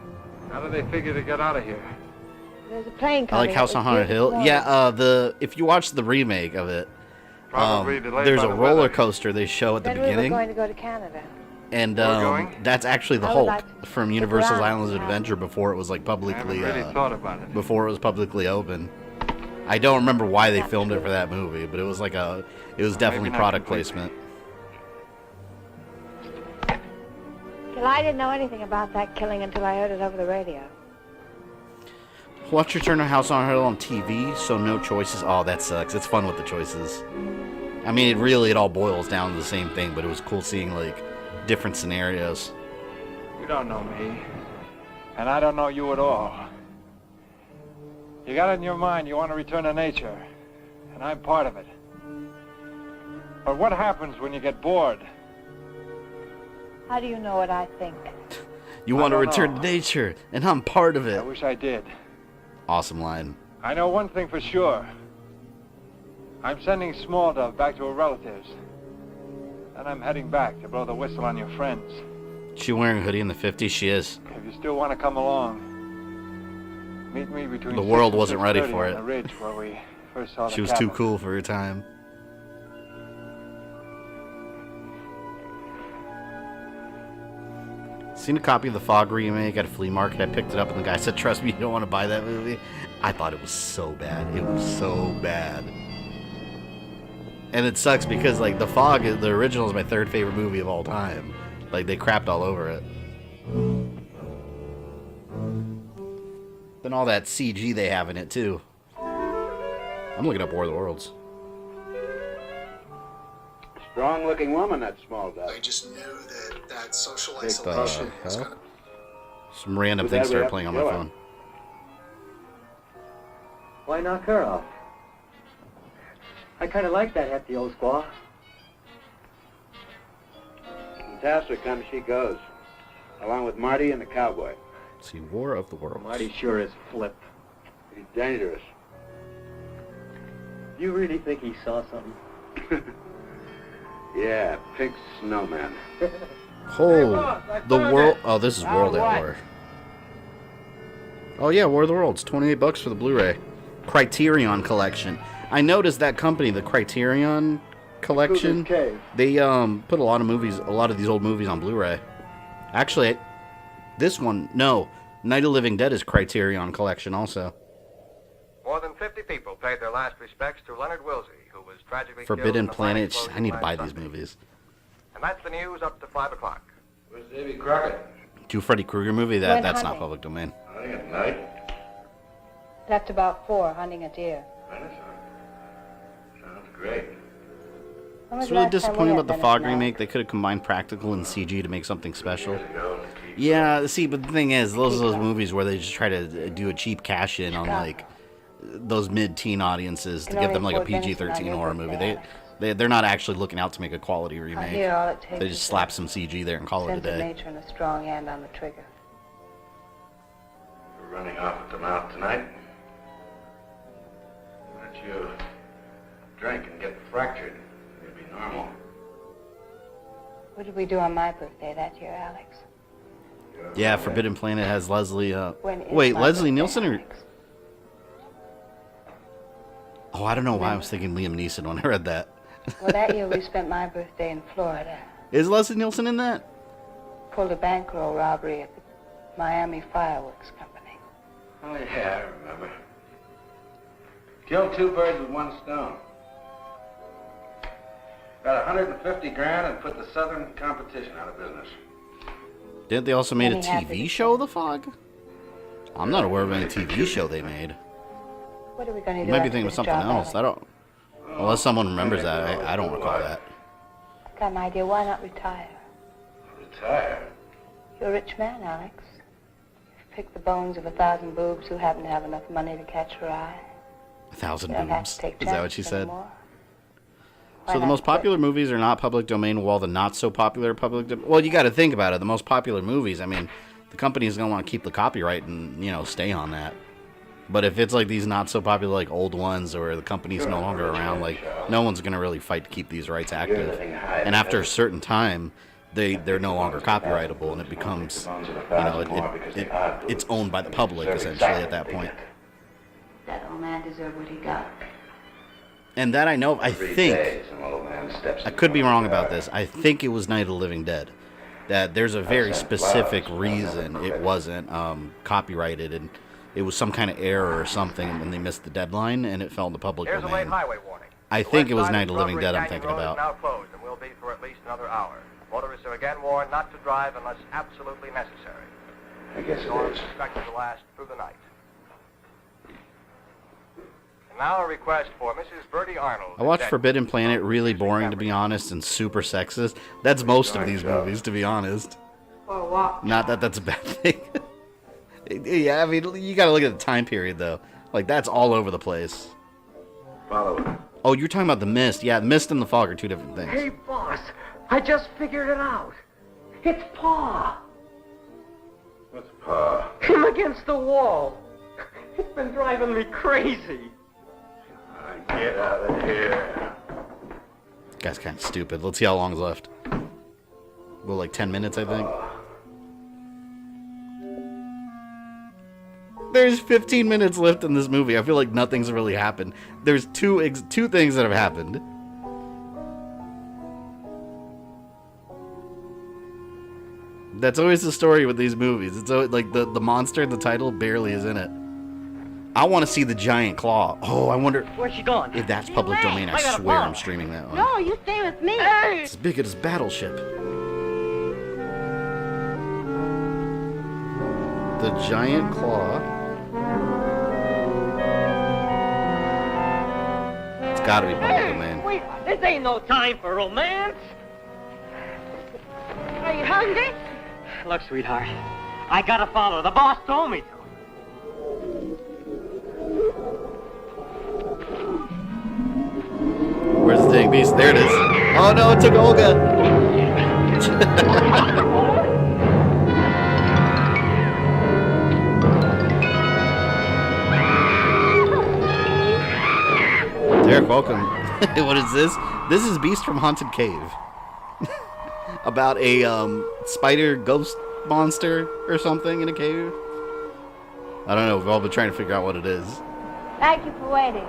How do they figure to get out of here? There's a plane I coming. like House It on was Haunted here Hill. this Yeah, if you watch the remake of it, Probably delayed there's by a the roller weather. coaster they show at the morning. Then we were beginning, going to go to Canada. and We're going? that's actually the I would Hulk like to from stick Universal's around Islands of for that. Adventure before it was like I publicly haven't really thought about it. before it was publicly open. I don't remember why they filmed it for that movie, but it was definitely not product completely. placement. Gil, I didn't know anything about that killing until I heard it over the radio. Watch Return to House on Hill on TV, so no choices. Oh, that sucks. It's fun with the choices. I mean, it all boils down to the same thing, but it was cool seeing, like, different scenarios. You don't know me. And I don't know you at all. You got it in your mind you want to return to nature. And I'm part of it. But what happens when you get bored? How do you know what I think? You I want to don't return know. to nature, and I'm part of I it. wish I did. Awesome line. I know one thing for sure. I'm sending Small Dove back to her relatives. And I'm heading back to blow the whistle on your friends. She wearing a hoodie in the 50s? She is. If you still want to come along, meet me between The world 6 and wasn't ready 6:30 for on it. the ridge where we first saw She the was too cabin. cool for her time. Seen a copy of the Fog remake at a flea market. I picked it up and the guy said, trust me, you don't want to buy that movie. I thought it was so bad. It was so bad. And it sucks because, like, The Fog, the original, is my third favorite movie of all time. Like, they crapped all over it. Then all that CG they have in it, too. I'm looking up War of the Worlds. Strong-looking woman, that small dog. I just knew that social isolation is going to... Some random things started playing on my phone. Why knock her off? I kind of like that hefty old squaw. Fantastic comes she goes, along with Marty and the cowboy. See, War of the Worlds. Marty sure is flip. He's dangerous. You really think he saw something? Yeah, pink snowman. Oh, the world. Oh, this is World at War. Oh yeah, War of the Worlds. $28 for the Blu-ray. Criterion Collection. I noticed that company, the Criterion Collection, they put a lot of these old movies on Blu-ray. Actually, this one, no, Night of the Living Dead is Criterion Collection also. More than 50 people paid their last respects to Leonard Wilsey, who was tragically Forbidden killed in the Planet. fire I need to buy last these movies. And that's the news up to 5 o'clock. Where's Davy Crockett? Do a Freddy Krueger movie? Went That's not hunting. public domain. Hunting at night? Left about 4, hunting a deer. Sounds great. It's really disappointing about the Fog remake. They could have combined practical and CG to make something special. Yeah, see, but the thing is, those are those movies where they just try to do a cheap cash-in on, like, those mid-teen audiences to give them, like, a PG-13 horror movie. They're not actually looking out to make a quality remake. They just slap some CG there and call it a day. Nature and a strong hand on the trigger. We're running off at the mouth tonight. Why don't you drink and get fractured? You'll be normal. What did we do on my birthday that year, Alex? Yeah, Forbidden Planet has Leslie, When is wait, my Leslie birthday, Nielsen or... Alex? Oh, I don't know why I was thinking Liam Neeson when I read that. Well, that year we spent my birthday in Florida. Is Leslie Nielsen in that? Pulled a bankroll robbery at the Miami Fireworks Company. Oh, yeah, I remember. Killed 2 birds with 1 stone. Got 150 grand and put the Southern competition out of business. Didn't they also made a Any happy TV show, The Fog? I'm not aware of any TV show they made. What are we going to You do? might be after thinking of this something job, else. Alex? I don't... Unless someone remembers that, I don't recall that. I've got an idea. Why not retire? Retire? You're a rich man, Alex. Pick the bones of 1,000 boobs who happen to have enough money to catch your eye. 1,000 You don't have boobs. to take Is that what she chances said? anymore. So Why the not most quit? popular movies are not public domain, while the not so popular are public domain. Well, you got to think about it. The most popular movies, I mean, the company's going to want to keep the copyright and, you know, stay on that. But if it's like these not so popular, like old ones, or the company's no longer around, like no one's going to really fight to keep these rights active. And after a certain time, they're no longer copyrightable, and it becomes, you know, it's owned by the public essentially at that point. That old man deserved what he got. And that I know, I think, I could be wrong about this, I think it was Night of the Living Dead. That there's a very specific reason it wasn't copyrighted, and it was some kind of error or something, and they missed the deadline, and it fell in the public Here's a late domain. highway warning. I think it was Night of the Living Dead I'm thinking Road is about. now closed and will be for at least another hour. Motorists are again warned not to drive unless absolutely necessary. I guess Storm it is is. expected to last through the night. And now a request for Mrs. Bertie Arnold. I watched Forbidden Planet, really boring to be honest, and super sexist. That's most of these movies, to be honest. For a walk. Not that that's a bad thing. Yeah, I mean, you gotta look at the time period, though. Like, that's all over the place. Follow it. Oh, you're talking about The Mist. Yeah, The Mist and The Fog are two different things. Hey, boss, I just figured it out. It's Pa. What's Pa? Him against the wall. It's been driving me crazy. Get out of here. Guy's kind of stupid. Let's see how long's left. Well, like 10 minutes, I think. There's 15 minutes left in this movie. I feel like nothing's really happened. There's two things that have happened. That's always the story with these movies. It's always, like the monster in the title barely is in it. I want to see the giant claw. Oh, I wonder. Where's she going? If that's public domain, I swear I'm streaming that one. No, you stay with me. Hey! It's as big as Battleship. The giant claw. It's gotta be public domain. Wait, this ain't no time for romance. Are you hungry? Look, sweetheart, I gotta follow. The boss told me to. Where's the dang beast? There it is. Oh no, it took Olga. Derek, welcome. What is this? This is Beast from Haunted Cave. About a spider ghost monster or something in a cave. I don't know. We've all been trying to figure out what it is. Thank you for waiting.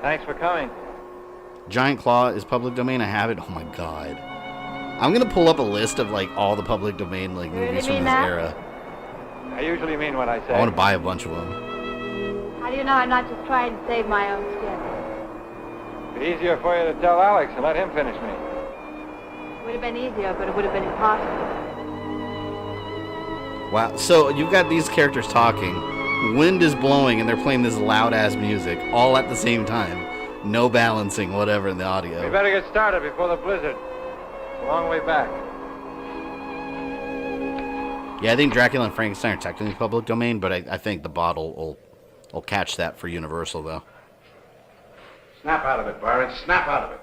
Thanks for coming. Giant Claw is public domain. I have it. Oh my god. I'm gonna pull up a list of like all the public domain like movies from this era. I usually mean what I say. I want to buy a bunch of them. How do you know I'm not just trying to save my own skin? It'd be easier for you to tell Alex and let him finish me. It would have been easier, but it would have been impossible. Wow. So you've got these characters talking. Wind is blowing and they're playing this loud ass music all at the same time. No balancing, whatever in the audio. We better get started before the blizzard. It's a long way back. Yeah, I think Dracula and Frankenstein are technically public domain, but I think the bottle will catch that for Universal, though. Snap out of it, Byron. Snap out of it.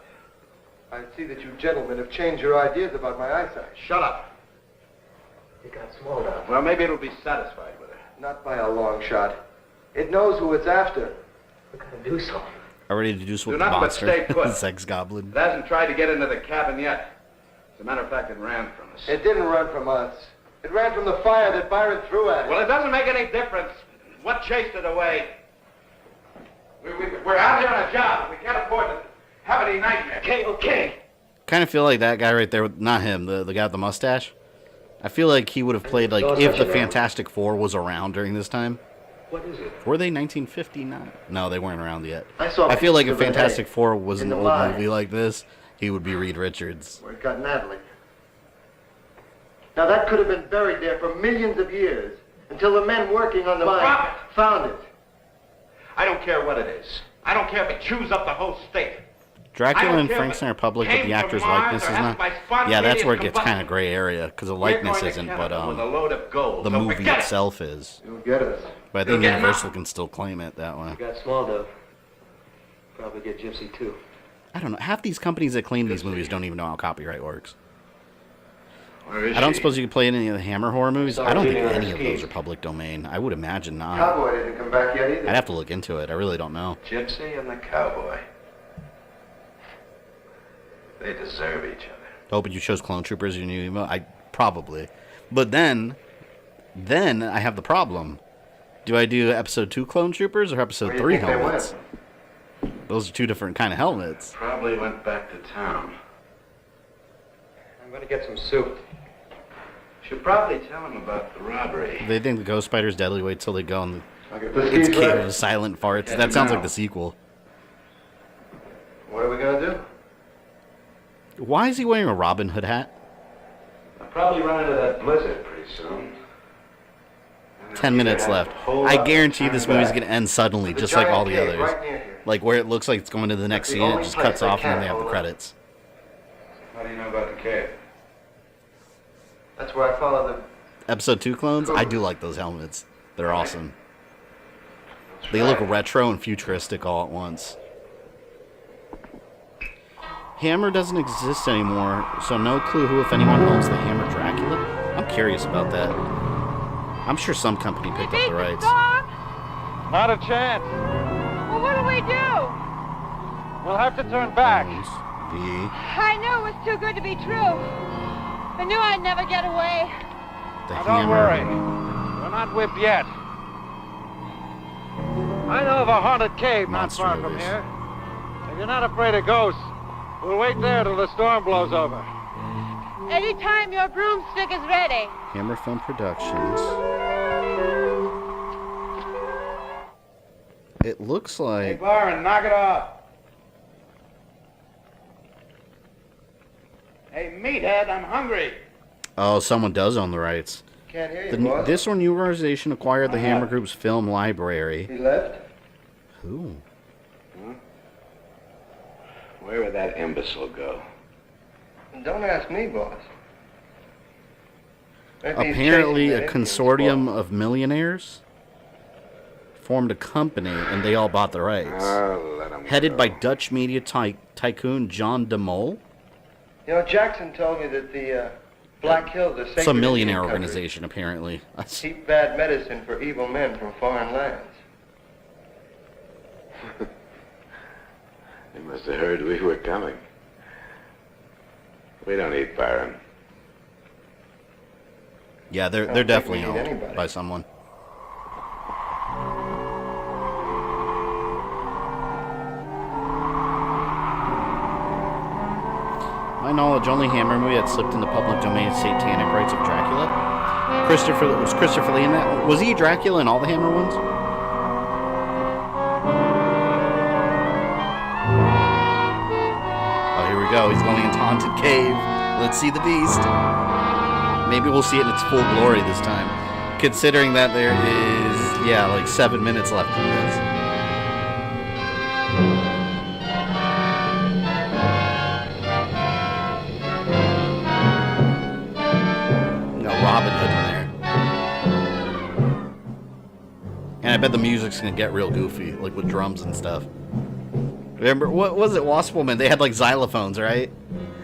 I see that you gentlemen have changed your ideas about my eyesight. Shut up. It got small now. Well, maybe it'll be satisfied with it. Not by a long shot. It knows who it's after. We're gonna do something. Already deduced with Do the nothing but monster. stay put. Sex goblin. It hasn't tried to get into the cabin yet. As a matter of fact, it ran from us. It didn't run from us. It ran from the fire that Byron threw at it. Well, it doesn't make any difference. What chased it away? We're out here on a job. We can't afford to have any nightmares. Okay. Kind of feel like that guy right there, not him, the guy with the mustache. I feel like he would have played like if the Fantastic Four was around during this time. What is it? Were they 1959? No, they weren't around yet. I feel like if Fantastic Four was in an the old line. movie like this, he would be Reed Richards. Where it got Natalie. Now that could have been buried there for millions of years until the men working on the mine found it. I don't care what it is. I don't care if it chews up the whole state. Dracula and Frankenstein are public, but the actor's likeness is not. Yeah, that's where it gets kind of gray area, because the likeness isn't, but the movie itself is. You'll get us. But I think Universal can still claim it that way. You got small though. Probably get Gypsy too. I don't know. Half these companies that claim these movies don't even know how copyright works. Where is I don't she? suppose you could play any of the Hammer horror movies. I don't think any of those are public domain. I would imagine not. Cowboy didn't come back yet either. I'd have to look into it. I really don't know. Gypsy and the cowboy. They deserve each other. Oh, but you chose Clone Troopers in your new email? Probably. But then I have the problem. Do I do episode 2 Clone Troopers or episode 3 helmets? Those are two different kind of helmets. Probably went back to town. I'm going to get some soup. Should probably tell him about the robbery. They think the Ghost Spider's deadly. Wait till they go in The its skis cave right. of silent farts. That sounds like the sequel. What are we gonna do? Why is he wearing a Robin Hood hat? I'll probably run into that blizzard pretty soon. 10 minutes left. I guarantee this movie's going to end suddenly, just like all the others. Right near here. Like where it looks like it's going to the next That's the scene, it only just place cuts they off and then can they have the hold up. credits. How do you know about the cave? That's where I follow the... Episode 2 clones? I do like those helmets. They're awesome. They look retro and futuristic all at once. Hammer doesn't exist anymore, so no clue who, if anyone, owns the Hammer Dracula. I'm curious about that. I'm sure some company picked up the rights. Not a chance. Well, what do we do? We'll have to turn back. I knew it was too good to be true. I knew I'd never get away. Now, don't worry. We're not whipped yet. I know of a haunted cave not far from here. If you're not afraid of ghosts, we'll wait there till the storm blows over. Anytime your broomstick is ready. Hammer Film Productions. It looks like... Hey, Byron, knock it off. Hey, meathead, I'm hungry. Oh, someone does own the rights. Can't hear you, boss. This one, new organization acquired the Hammer Group's film library. He left? Who? Huh? Where would that imbecile go? Don't ask me, boss. Maybe he's Apparently, chasing a that consortium of millionaires formed a company, and they all bought the rights. Let him Headed go. by Dutch media tycoon John de Mol. You know, Jackson told me that the Black Hills are sacred Some millionaire Indian country. organization, apparently. Cheap bad medicine for evil men from foreign lands. They must have heard we were coming. We don't eat Byron. Yeah, they're think definitely we need owned anybody. by someone. My knowledge, only Hammer movie that slipped into public domain satanic rights of Dracula. Was Christopher Lee in that one? Was he Dracula in all the Hammer ones? Oh, here we go. He's going into Haunted Cave. Let's see the beast. Maybe we'll see it in its full glory this time. Considering that there is, yeah, like 7 minutes left in this. Robin Hood in there. And I bet the music's gonna get real goofy, like with drums and stuff. Remember, what was it, Wasp Woman? They had like xylophones, right?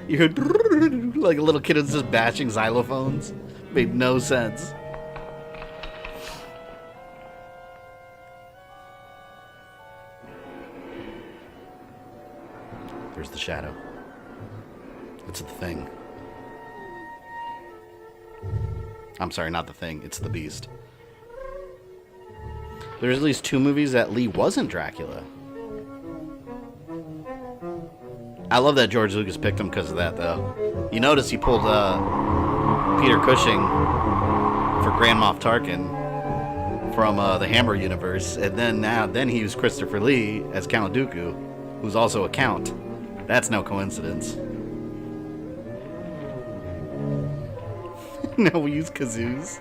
You heard like a little kid was just bashing xylophones. Made no sense. There's the shadow. It's the thing. I'm sorry, not the thing. It's the beast. There's at least 2 movies that Lee wasn't Dracula. I love that George Lucas picked him because of that, though. You notice he pulled Peter Cushing for Grand Moff Tarkin from the Hammer universe, and then he used Christopher Lee as Count Dooku, who's also a count. That's no coincidence. No, we use kazoos.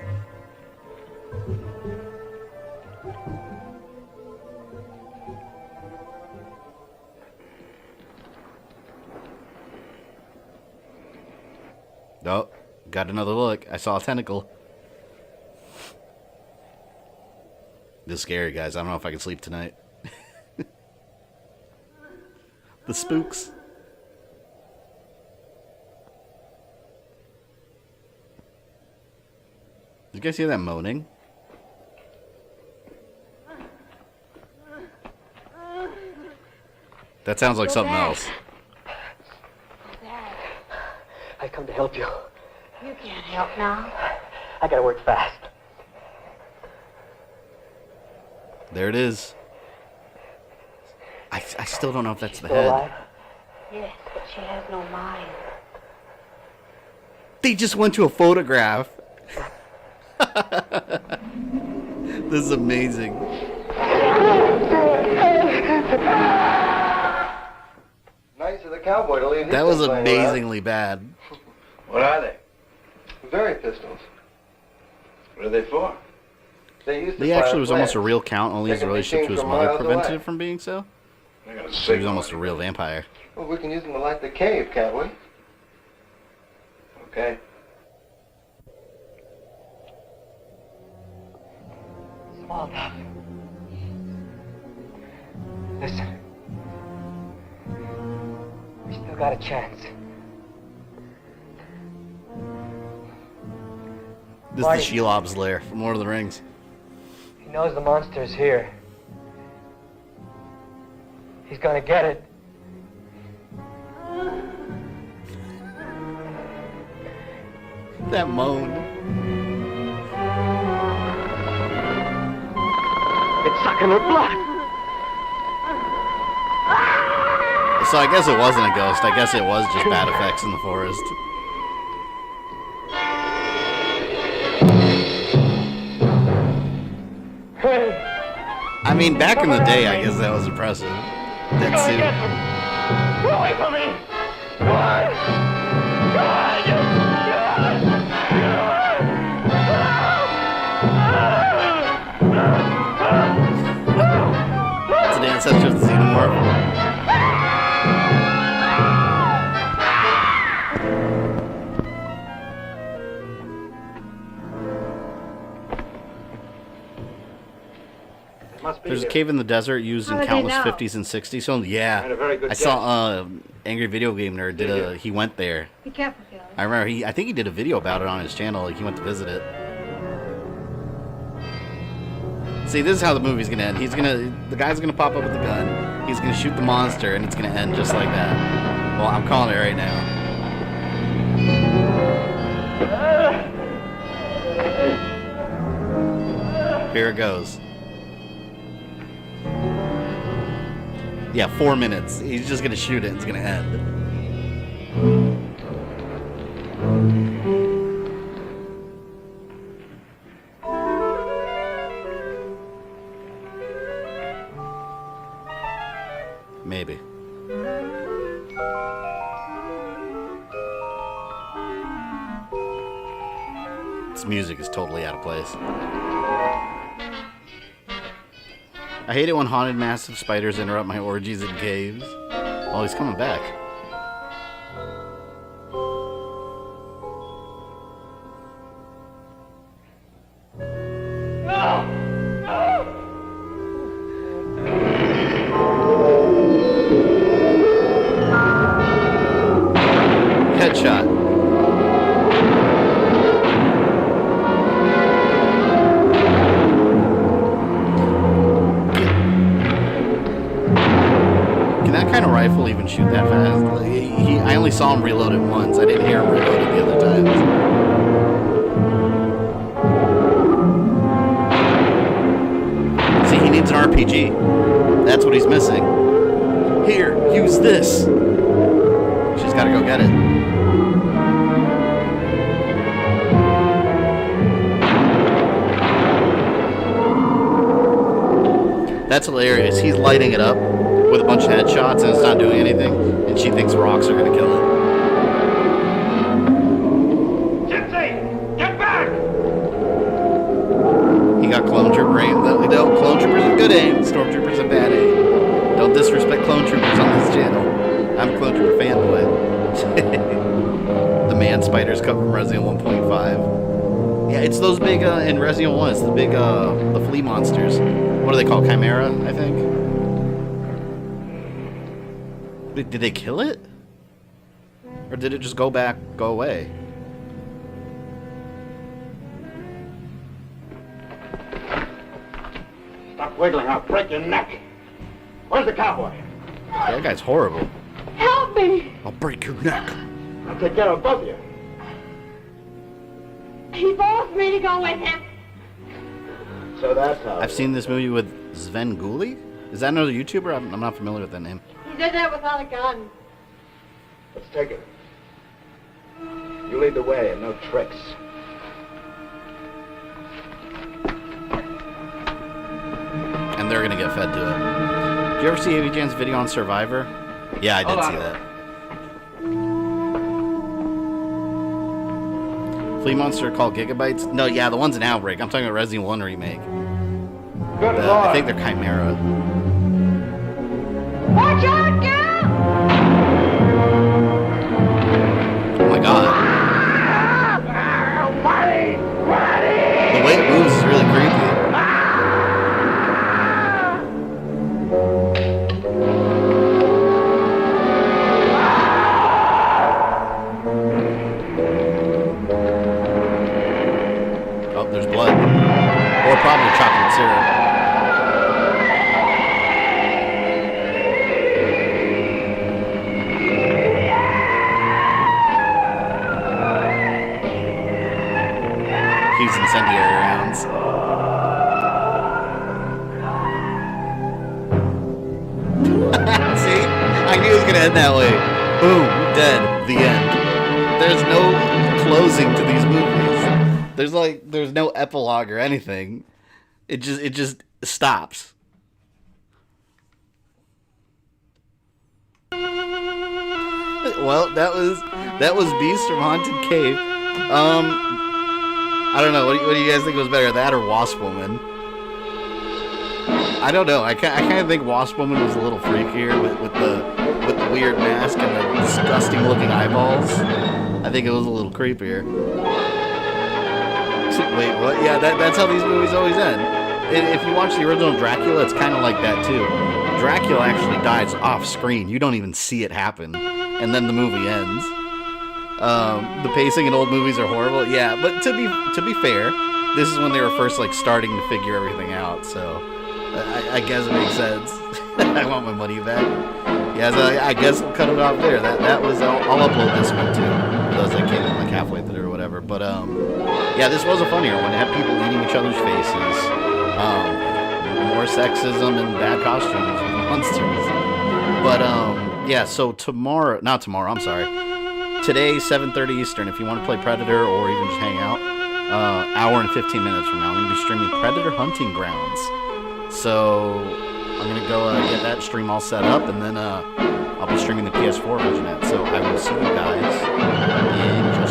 Oh, got another look. I saw a tentacle. This is scary, guys. I don't know if I can sleep tonight. The spooks. Did you guys hear that moaning? That sounds like something else. I come to help you. You can't help now. I gotta work fast. There it is. I still don't know if that's the Still head. alive? Yes, but she has no mind. They just went to a photograph. This is amazing. Nice of the cowboy to leave these That was things laying around. amazingly bad. What are they? Very pistols. What are they for? They used to He fire actually was almost a flares. real count, only his They can be relationship seen to his from mother miles prevented away. it from being so. I got a So he was signal. almost a real vampire. Well, we can use them to light the cave, can't we? Okay. Small enough. Listen. We still got a chance. This Marty. is the Shelob's lair from Lord of the Rings. He knows the monster's here. He's gonna get it. That moan. It's sucking her blood. So I guess it wasn't a ghost. I guess it was just bad effects in the forest. mean, back in the day, I guess that was impressive. That suit. Get away from me! Come on! Come on! It's an ancestor of the xenomorph. There's a cave in the desert used in countless 50s and 60s. So yeah, I saw Angry Video Game Nerd did he went there. Be careful, Kelly. I remember I think he did a video about it on his channel. Like he went to visit it. See, this is how the movie's gonna end. The guy's gonna pop up with the gun. He's gonna shoot the monster, and it's gonna end just like that. Well, I'm calling it right now. Here it goes. Yeah, 4 minutes. He's just gonna shoot it and it's gonna end. Maybe. This music is totally out of place. I hate it when haunted massive spiders interrupt my orgies in caves. Oh, he's coming back. Headshot. Rifle even shoot that fast? I only saw him reload it once. I didn't hear him reload it the other times. See, he needs an RPG. That's what he's missing. Here, use this. She's got to go get it. That's hilarious. He's lighting it up with a bunch of headshots and it's not doing anything, and she thinks rocks are gonna kill it. Gypsy! Get back! He got clone trooper aim. No, clone troopers are good aim, stormtroopers are bad aim. Don't disrespect clone troopers on this channel. I'm a clone trooper fanboy. The man spiders come from Resident 1.5. Yeah, it's those big in Resident 1. It's the big the flea monsters. What are they called? Chimera, I think. Did they kill it? Or did it just go away? Stop wiggling, I'll break your neck. Where's the cowboy? That guy's horrible. Help me! I'll break your neck. I'll take care of both of you. He forced me to go with him. So that's how. I've seen this movie with Sven Gulli. Is that another YouTuber? I'm not familiar with that name. He did that without a gun. Let's take it. You lead the way and no tricks. And they're gonna get fed to it. Did you ever see AVJan's video on Survivor? Yeah, I did see that. Flea monster called Gigabytes? No, yeah, the one's in Outbreak. I'm talking about Resident 1 remake. I think they're Chimera. Watch out, girl! Oh my god. The way it moves is really creepy. Oh, there's blood. Or probably chocolate syrup. Use incendiary rounds. See? I knew it was gonna end that way. Boom, dead. The end. There's no closing to these movies. There's no epilogue or anything. It just stops. Well, that was Beast from Haunted Cave. I don't know. What do you guys think was better, that or Wasp Woman? I don't know. I kind of think Wasp Woman was a little freakier with the weird mask and the disgusting looking eyeballs. I think it was a little creepier. Wait, what? Yeah, that's how these movies always end. If you watch the original Dracula, it's kind of like that too. Dracula actually dies off screen. You don't even see it happen, and then the movie ends. The pacing in old movies are horrible. Yeah, but to be fair, this is when they were first like starting to figure everything out. So I guess it makes sense. I want my money back. Yeah, so I guess we'll cut it off there. That was I'll upload this one too. For those that came in like halfway through or whatever. But yeah, this was a funnier one. It had people eating each other's faces. More sexism and bad costumes and monsters. But yeah, so I'm sorry. Today, 7:30 Eastern, if you want to play Predator or even just hang out, hour and 15 minutes from now, I'm going to be streaming Predator Hunting Grounds. So I'm going to go get that stream all set up, and then I'll be streaming the PS4 version of it. So I will see you guys in just over